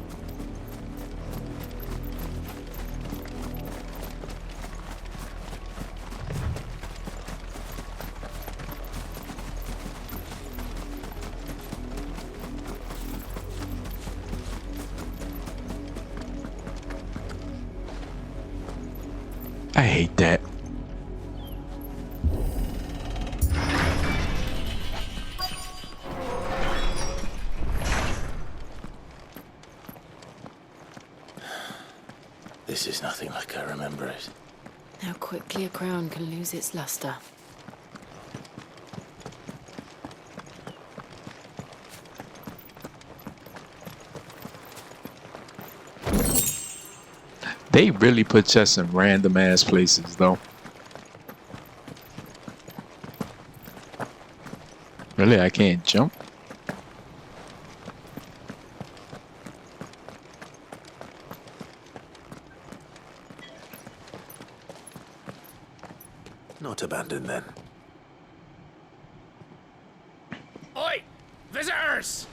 I hate that. This is nothing like I remember it. How quickly a crown can lose its luster. They really put chests in random ass places though. Really, I can't jump? Not abandoned then. Oi! Visitors!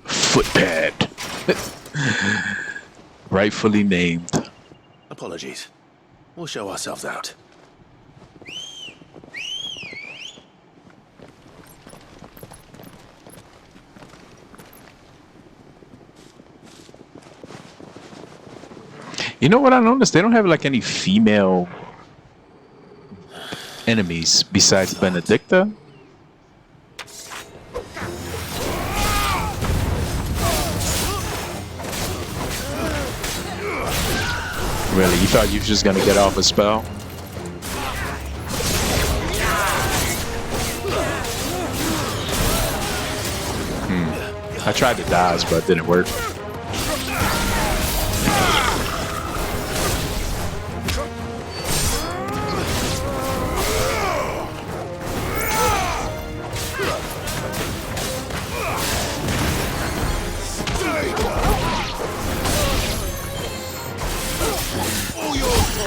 Footpad. Rightfully named. Apologies. We'll show ourselves out. You know what I noticed? They don't have like any female enemies besides Benedicta. Really? You thought you were just gonna get off a spell? I tried to dodge, but it didn't work.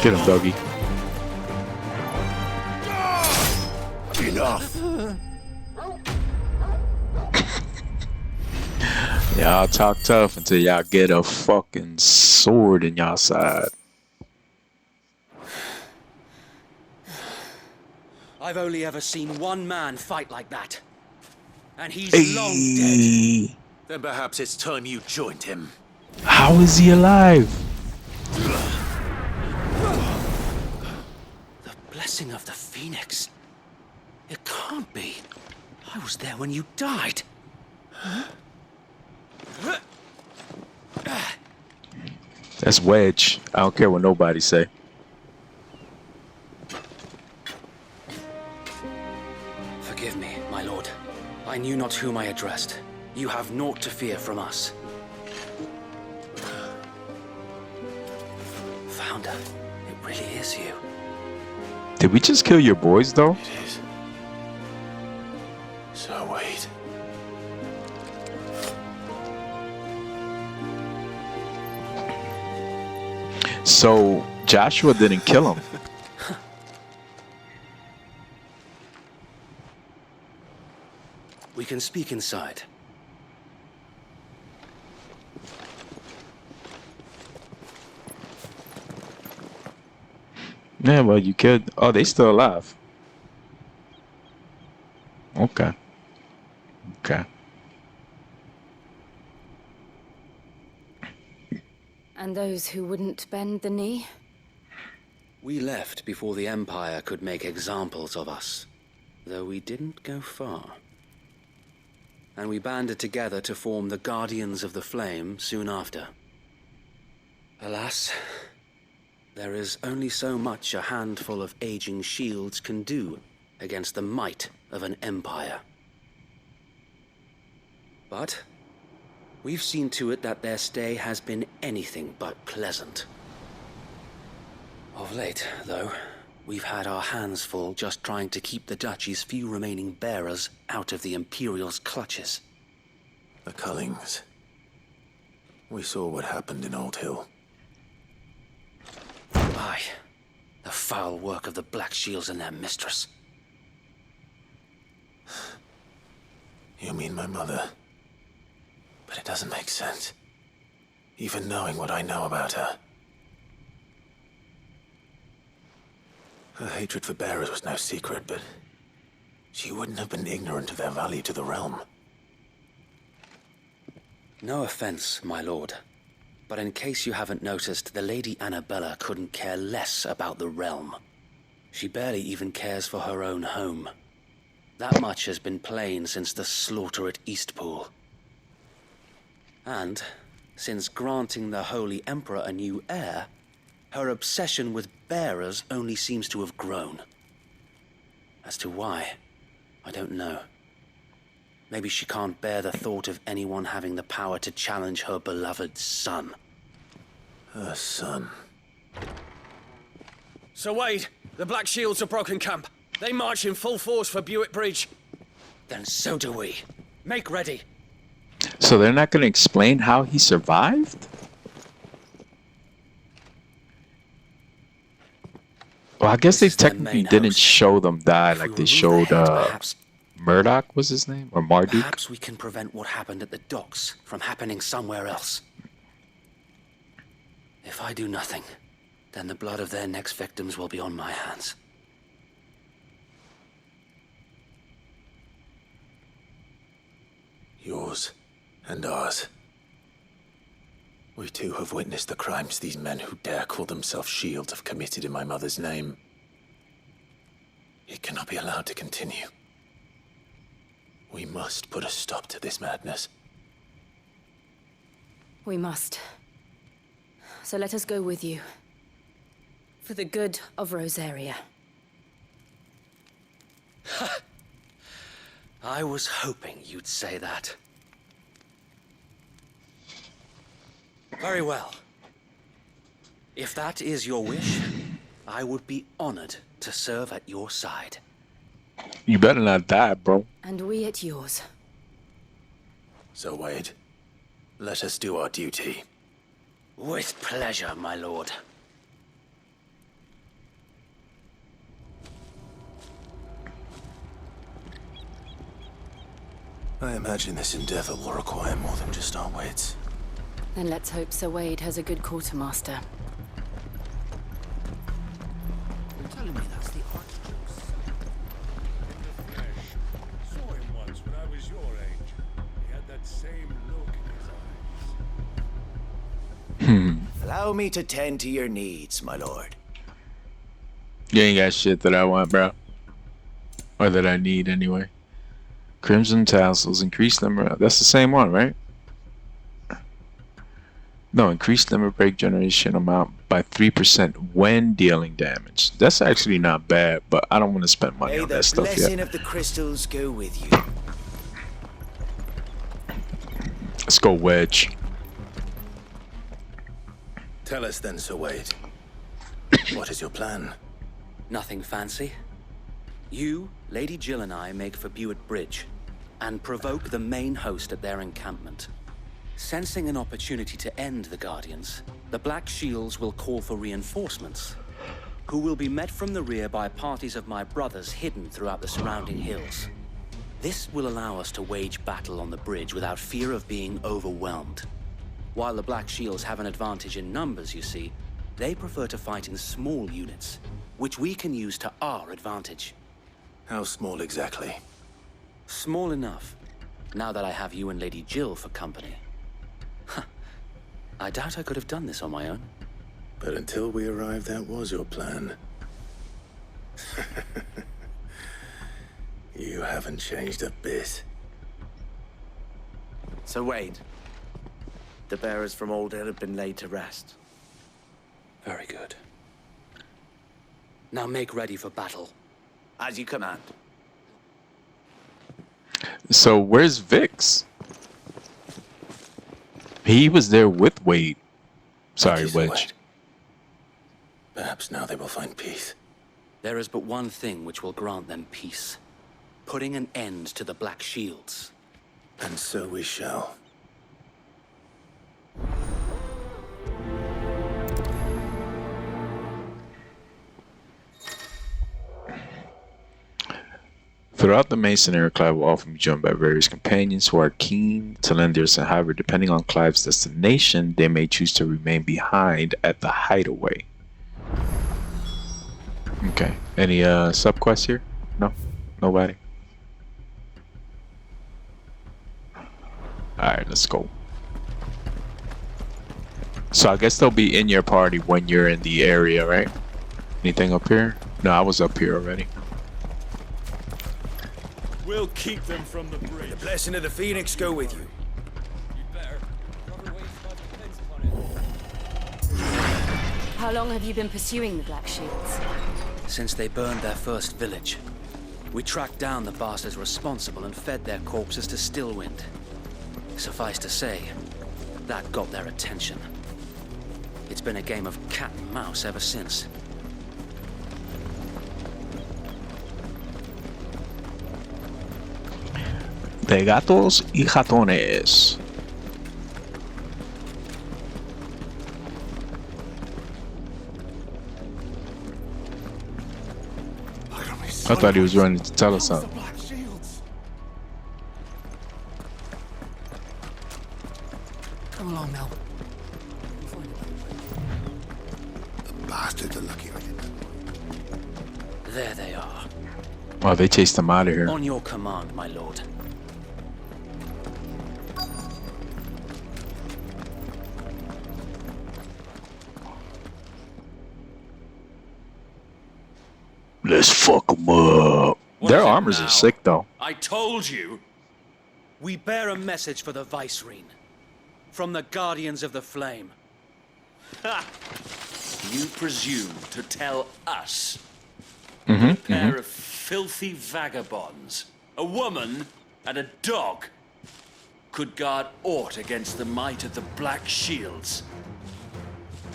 Get him, doggy. Enough. Y'all talk tough until y'all get a fucking sword in y'all side. I've only ever seen one man fight like that. And he's long dead. Then perhaps it's time you joined him. How is he alive? The blessing of the Phoenix. It can't be. I was there when you died. That's Wedge. I don't care what nobody say. Forgive me, my lord. I knew not whom I addressed. You have naught to fear from us. Founder, it really is you. Did we just kill your boys though? It is. So wait. So Joshua didn't kill him. We can speak inside. Yeah, well, you killed. Oh, they still alive. Okay. Okay. And those who wouldn't bend the knee? We left before the Empire could make examples of us, though we didn't go far. And we banded together to form the Guardians of the Flame soon after. Alas, there is only so much a handful of aging shields can do against the might of an empire. But we've seen to it that their stay has been anything but pleasant. Of late, though, we've had our hands full just trying to keep the Duchy's few remaining bearers out of the Imperial's clutches. The Cullings. We saw what happened in Old Hill. Aye, the foul work of the Blackshields and their mistress. You mean my mother? But it doesn't make sense. Even knowing what I know about her. Her hatred for bearers was no secret, but she wouldn't have been ignorant of their value to the realm. No offense, my lord, but in case you haven't noticed, the Lady Annabella couldn't care less about the realm. She barely even cares for her own home. That much has been plain since the slaughter at Eastpool. And, since granting the Holy Emperor a new heir, her obsession with bearers only seems to have grown. As to why, I don't know. Maybe she can't bear the thought of anyone having the power to challenge her beloved son. Her son. Sir Wade, the Blackshields have broken camp. They march in full force for Buick Bridge. Then so do we. Make ready. So they're not going to explain how he survived? Well, I guess they technically didn't show them die like they showed Murdoch was his name? Or Marduk? Perhaps we can prevent what happened at the docks from happening somewhere else. If I do nothing, then the blood of their next victims will be on my hands. Yours and ours. We too have witnessed the crimes these men who dare call themselves shields have committed in my mother's name. It cannot be allowed to continue. We must put a stop to this madness. We must. So let us go with you. For the good of Rosaria. I was hoping you'd say that. Very well. If that is your wish, I would be honored to serve at your side. You better not die, bro. And we at yours. So, Wade, let us do our duty. With pleasure, my lord. I imagine this endeavor will require more than just our wits. Then let's hope Sir Wade has a good quartermaster. You're telling me that's the Archduke's Saw him once when I was your age. He had that same look in his eyes. Allow me to tend to your needs, my lord. You ain't got shit that I want, bro. Or that I need, anyway. Crimson tassels, increase number. That's the same one, right? No, increase number break generation amount by 3% when dealing damage. That's actually not bad, but I don't want to spend money on that stuff yet. May the blessing of the crystals go with you. Let's go Wedge. Tell us then, Sir Wade. What is your plan? Nothing fancy. You, Lady Jill and I make for Buett Bridge and provoke the main host at their encampment. Sensing an opportunity to end the Guardians, the Black Shields will call for reinforcements, who will be met from the rear by parties of my brothers hidden throughout the surrounding hills. This will allow us to wage battle on the bridge without fear of being overwhelmed. While the Black Shields have an advantage in numbers, you see, they prefer to fight in small units, which we can use to our advantage. How small exactly? Small enough, now that I have you and Lady Jill for company. I doubt I could have done this on my own. But until we arrived, that was your plan. You haven't changed a bit. So Wade, the bearers from Old Hill have been laid to rest. Very good. Now make ready for battle. As you command. So where's Vix? He was there with Wade. Sorry, Wedge. Perhaps now they will find peace. There is but one thing which will grant them peace. Putting an end to the Black Shields. And so we shall. Throughout the main scenario, Clive will often be joined by various companions who are keen to lend their support. However, depending on Clive's destination, they may choose to remain behind at the Hideaway. Okay. Any sub-quests here? No? Nobody? Alright, let's go. So I guess they'll be in your party when you're in the area, right? Anything up here? No, I was up here already. We'll keep them from the bridge. The blessing of the Phoenix go with you. You'd better. How long have you been pursuing the Black Shields? Since they burned their first village. We tracked down the bastards responsible and fed their corpses to Stillwind. Suffice to say, that got their attention. It's been a game of cat and mouse ever since. De gatos y ratones. I thought he was running to tell us something. Come along, Mel. The bastards are lucky I didn't. There they are. Oh, they chased him out of here. On your command, my lord. Let's fuck them up. What Their is it armors now? are sick though. I told you. We bear a message for the Vicereine. From the Guardians of the Flame. Ha! You presume to tell us, Mm-hmm, a pair of filthy vagabonds, a woman and a dog, could guard aught against the might of the Blackshields?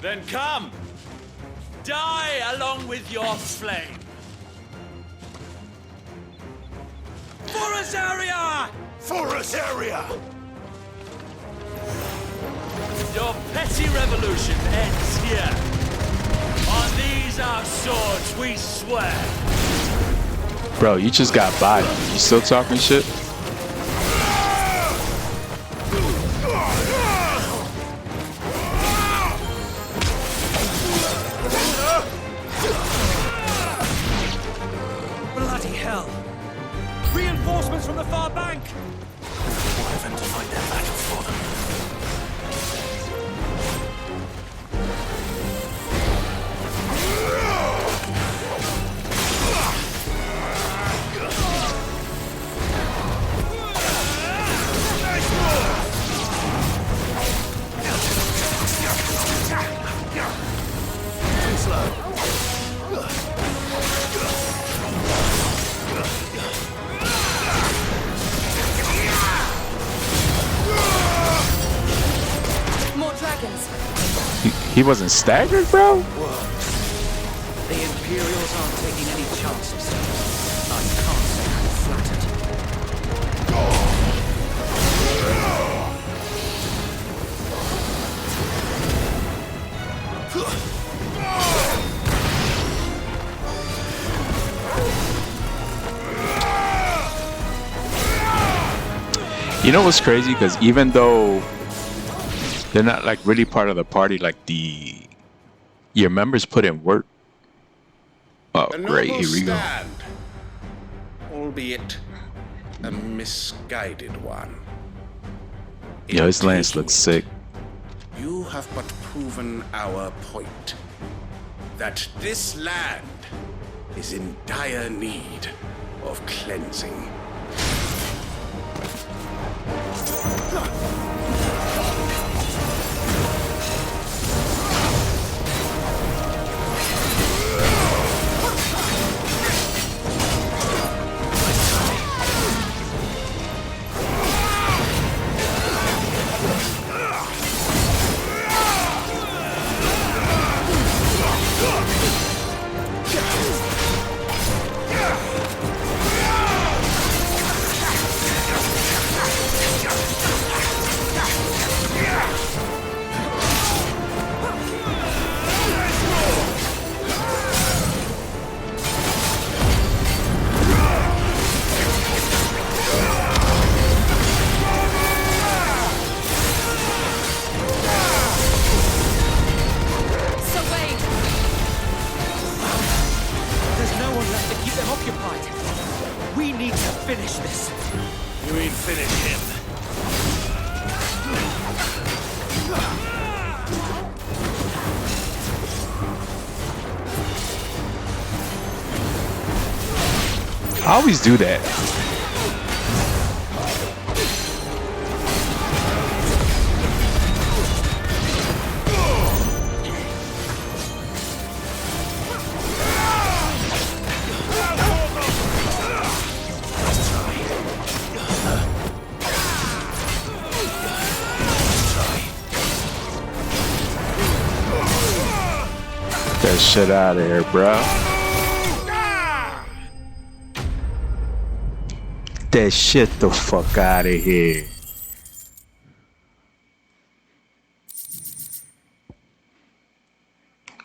Then come! Die along with your flame! For us area! For us area! Your petty revolution ends here. On these our swords we swear. Bro, you just got bodied. You still talking shit? Bloody hell! Reinforcements from the far bank! One of them to fight their battle for them. Too slow. More dragons. He wasn't staggered, bro? The Imperials aren't taking any chances. I can't say I'm flattered. You know what's crazy? Because even though they're not like really part of the party, like your members put in work. Oh, A great! noble Here we go. stand, albeit a misguided one. Yo, his lance looks sick. You have but proven our point. That this land is in dire need of cleansing. There's no one left to keep them occupied. We need to finish this. You mean finish him? I always do that. Get that shit out of here, bro. That shit the fuck out of here.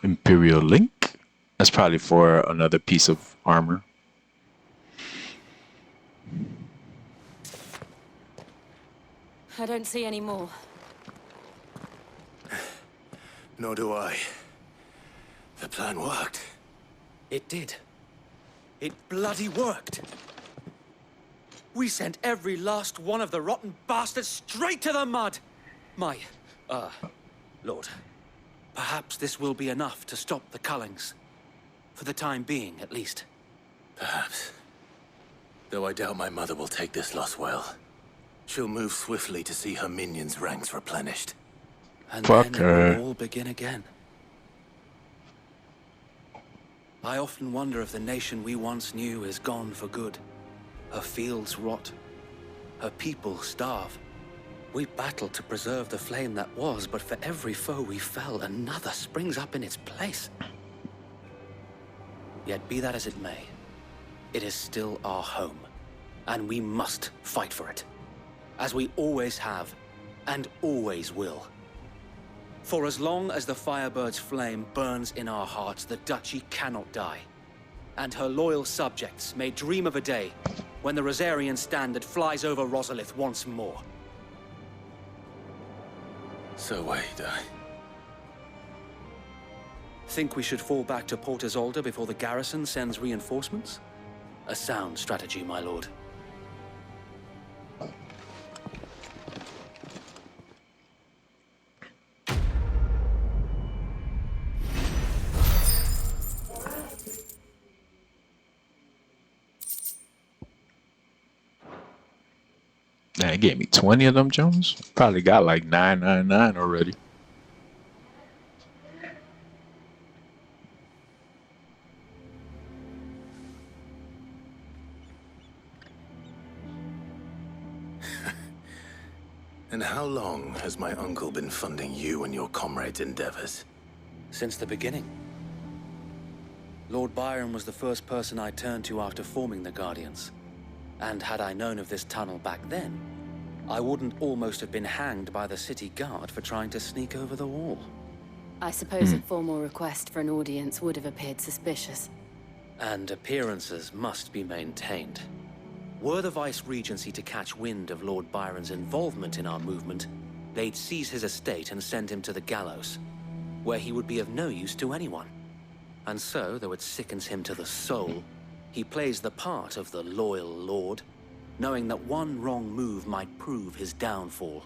Imperial Link? That's probably for another piece of armor. I don't see any more. Nor do I. The plan worked. It did. It bloody worked. We sent every last one of the rotten bastards straight to the mud. My, Lord, perhaps this will be enough to stop the Cullings. For the time being, at least. Perhaps. Though I doubt my mother will take this loss well. She'll move swiftly to see her minions' ranks replenished. And Fuck then her. it will all begin again. I often wonder if the nation we once knew is gone for good. Her fields rot. Her people starve. We battled to preserve the flame that was, but for every foe we fell, another springs up in its place. Yet be that as it may, it is still our home, and we must fight for it, as we always have, and always will. For as long as the Firebird's flame burns in our hearts, the Duchy cannot die, and her loyal subjects may dream of a day when the Rosarian standard flies over Rosalith once more. So wait, Think we should fall back to Port Isolde before the garrison sends reinforcements? A sound strategy, my lord. Nah, it gave me 20 of them Jones. Probably got like 999 already. And how long has my uncle been funding you and your comrades' endeavors? Since the beginning. Lord Byron was the first person I turned to after forming the Guardians. And had I known of this tunnel back then, I wouldn't almost have been hanged by the city guard for trying to sneak over the wall. I suppose a formal request for an audience would have appeared suspicious. And appearances must be maintained. Were the Vice-Regency to catch wind of Lord Byron's involvement in our movement, they'd seize his estate and send him to the gallows, where he would be of no use to anyone. And so, though it sickens him to the soul, he plays the part of the loyal lord, knowing that one wrong move might prove his downfall.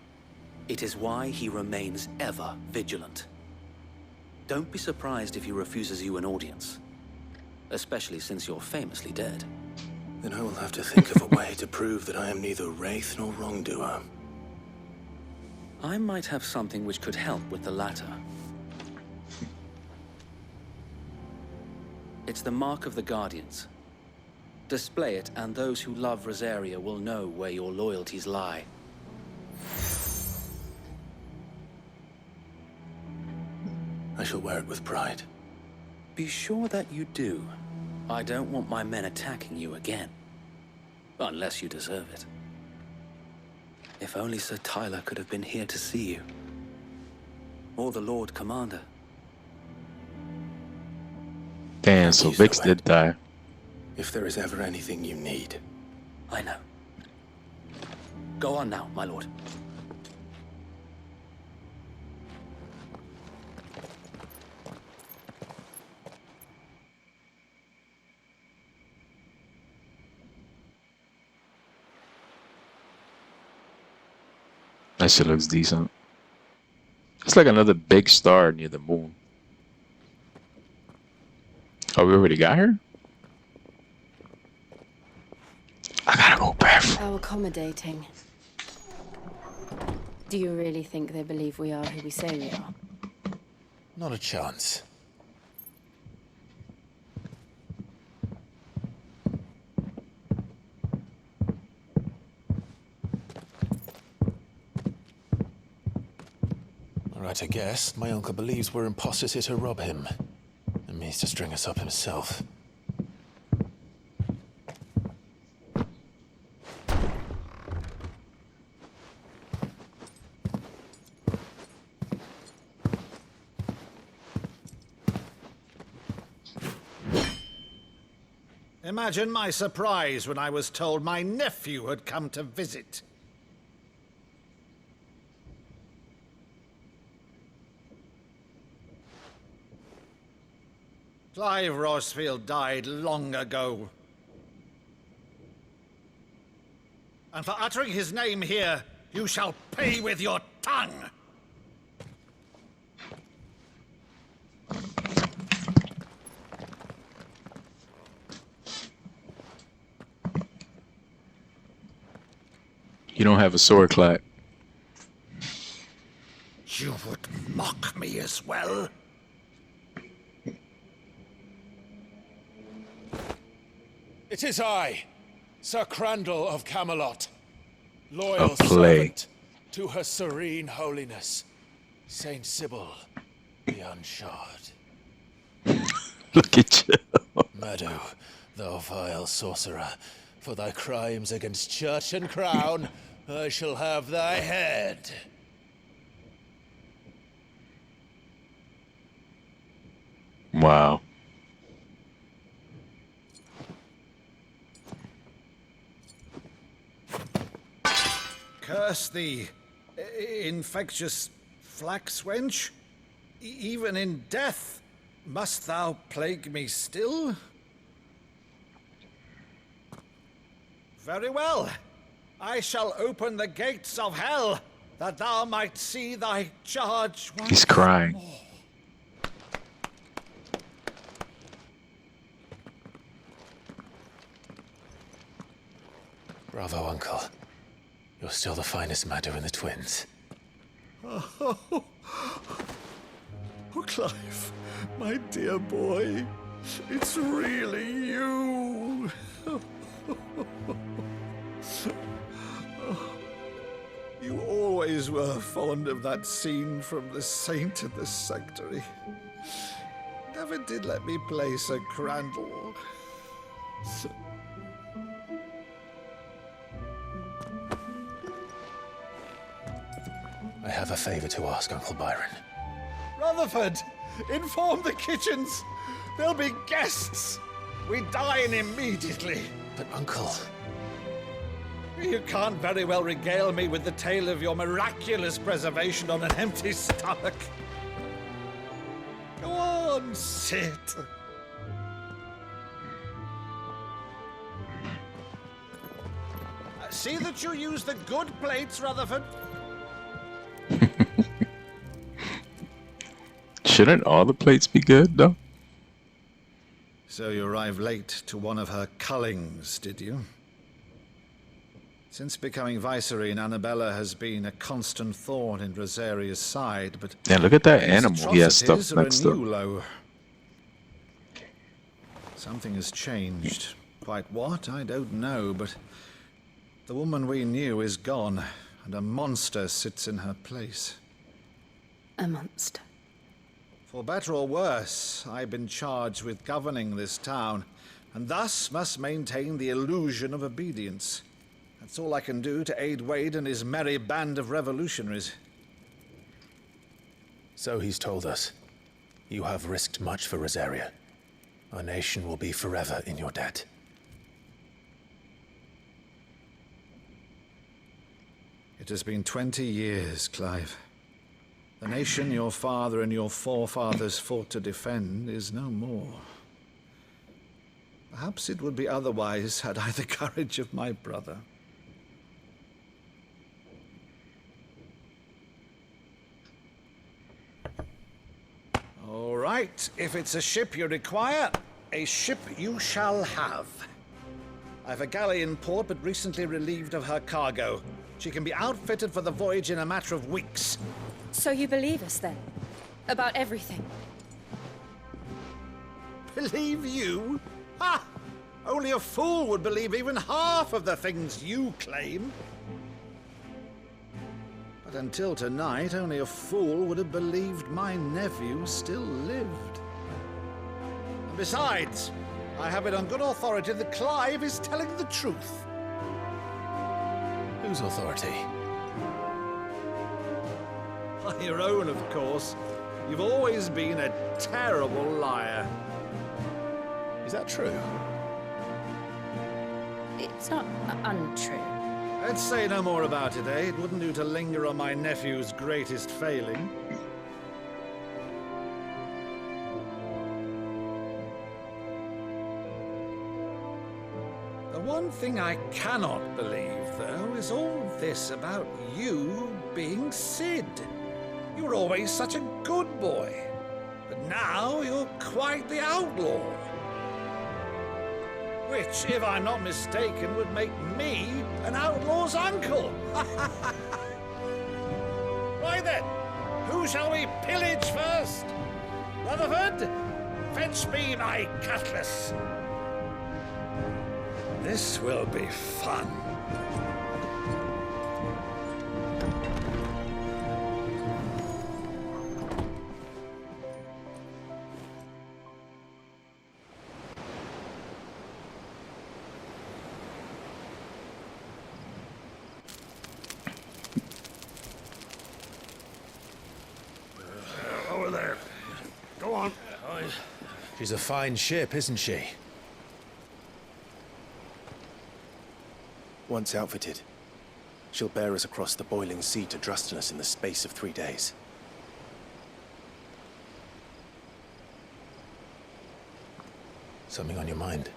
It is why he remains ever vigilant. Don't be surprised if he refuses you an audience, especially since you're famously dead. Then I will have to think of a way to prove that I am neither wraith nor wrongdoer. I might have something which could help with the latter. It's the mark of the Guardians. Display it, and those who love Rosaria will know where your loyalties lie. I shall wear it with pride. Be sure that you do. I don't want my men attacking you again. Unless you deserve it. If only Sir Tyler could have been here to see you. Or the Lord Commander. Damn, so Vix did die. If there is ever anything you need. I know. Go on now, my lord. That shit looks decent. It's like another big star near the moon. Oh, we already got her? I gotta go bathroom. How accommodating. Do you really think they believe we are who we say we are? Not a chance. Alright, I guess. My uncle believes we're imposters here to rob him. And means to string us up himself. Imagine my surprise when I was told my nephew had come to visit. Clive Rosfield died long ago. And for uttering his name here, you shall pay with your tongue! You don't have a sword, Clive. You would mock me as well? It is I, Sir Crandall of Camelot, A loyal play. servant to Her Serene Holiness, Saint Sybil the Unshod. Look at you. Meadow, thou vile sorcerer, for thy crimes against church and crown, I shall have thy head. Wow. Curse thee, infectious flax wench. Even in death, must thou plague me still? Very well. I shall open the gates of hell, that thou might see thy charge once He's crying. more. Bravo, Uncle. You're still the finest Meadow in the twins. Oh, Clive, my dear boy, it's really you. You always were fond of that scene from The Saint and the Sanctuary. Never did let me play Sir Crandall. I have a favor to ask, Uncle Byron. Rutherford, inform the kitchens. There'll be guests. We dine immediately. But, Uncle... You can't very well regale me with the tale of your miraculous preservation on an empty stomach. Go on, sit. See that you use the good plates, Rutherford. Shouldn't all the plates be good, though? So you arrived late to one of her cullings, did you? Since becoming Viceroy, Annabella has been a constant thorn in Rosaria's side, but... Yeah, look at that these animal. He has stuff atrocities are a next to new him. low. Something has changed. Quite what, I don't know, but the woman we knew is gone, and a monster sits in her place. A monster. For better or worse, I've been charged with governing this town, and thus must maintain the illusion of obedience. That's all I can do to aid Wade and his merry band of revolutionaries. So he's told us. You have risked much for Rosaria. Our nation will be forever in your debt. It has been 20 years, Clive. The nation your father and your forefathers fought to defend is no more. Perhaps it would be otherwise had I the courage of my brother. All right, if it's a ship you require, a ship you shall have. I've a galley in port, but recently relieved of her cargo. She can be outfitted for the voyage in a matter of weeks. So you believe us then? About everything? Believe you? Ha! Only a fool would believe even half of the things you claim. But until tonight, only a fool would have believed my nephew still lived. And besides, I have it on good authority that Clive is telling the truth. Whose authority? Your own, of course. You've always been a terrible liar. Is that true? It's not untrue. Let's say no more about it, eh? It wouldn't do to linger on my nephew's greatest failing. The one thing I cannot believe, though, is all this about you being Sid. You were always such a good boy, but now you're quite the outlaw. Which, if I'm not mistaken, would make me an outlaw's uncle. Right then, who shall we pillage first? Rutherford, fetch me my cutlass. This will be fun. Over there. Go on. She's a fine ship, isn't she? Once outfitted, she'll bear us across the boiling sea to Drustinus in the space of 3 days. Something on your mind?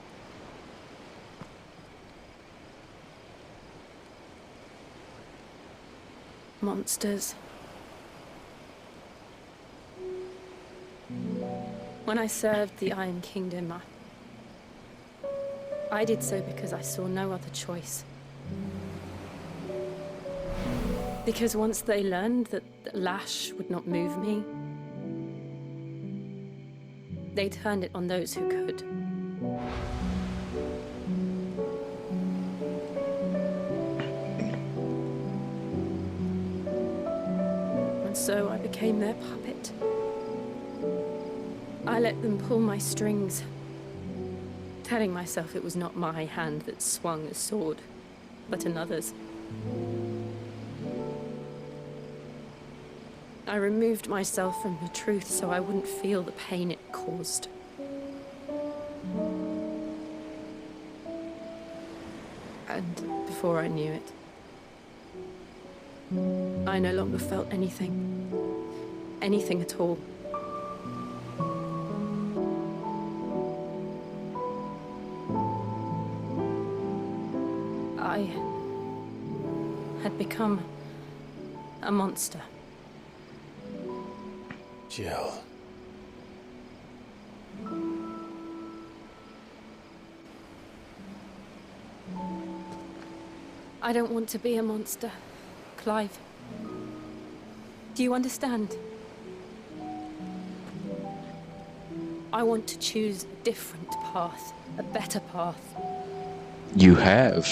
Monsters. When I served the Iron Kingdom, I did so because I saw no other choice. Because once they learned that the lash would not move me, they turned it on those who could. And so I became their puppet. I let them pull my strings, telling myself it was not my hand that swung a sword, but another's. I removed myself from the truth so I wouldn't feel the pain it caused. And before I knew it, I no longer felt anything. Anything at all. I had become a monster. Jill. I don't want to be a monster, Clive. Do you understand? I want to choose a different path, a better path. You have.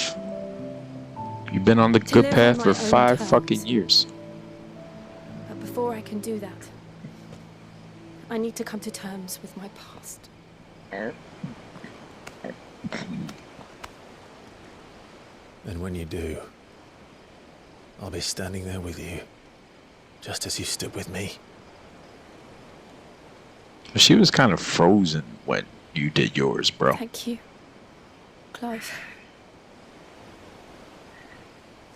You've been on the To good live on path my for own 5 terms. fucking years. But before I can do that, I need to come to terms with my past. And when you do, I'll be standing there with you, just as you stood with me. She was kind of frozen when you did yours, bro. Thank you, Clive.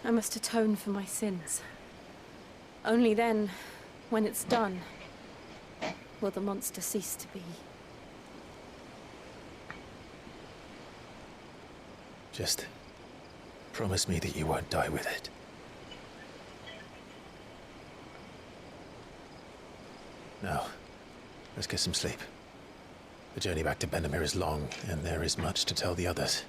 I must atone for my sins. Only then, when it's done, will the monster cease to be. Just promise me that you won't die with it. Now, let's get some sleep. The journey back to Benamir is long, and there is much to tell the others.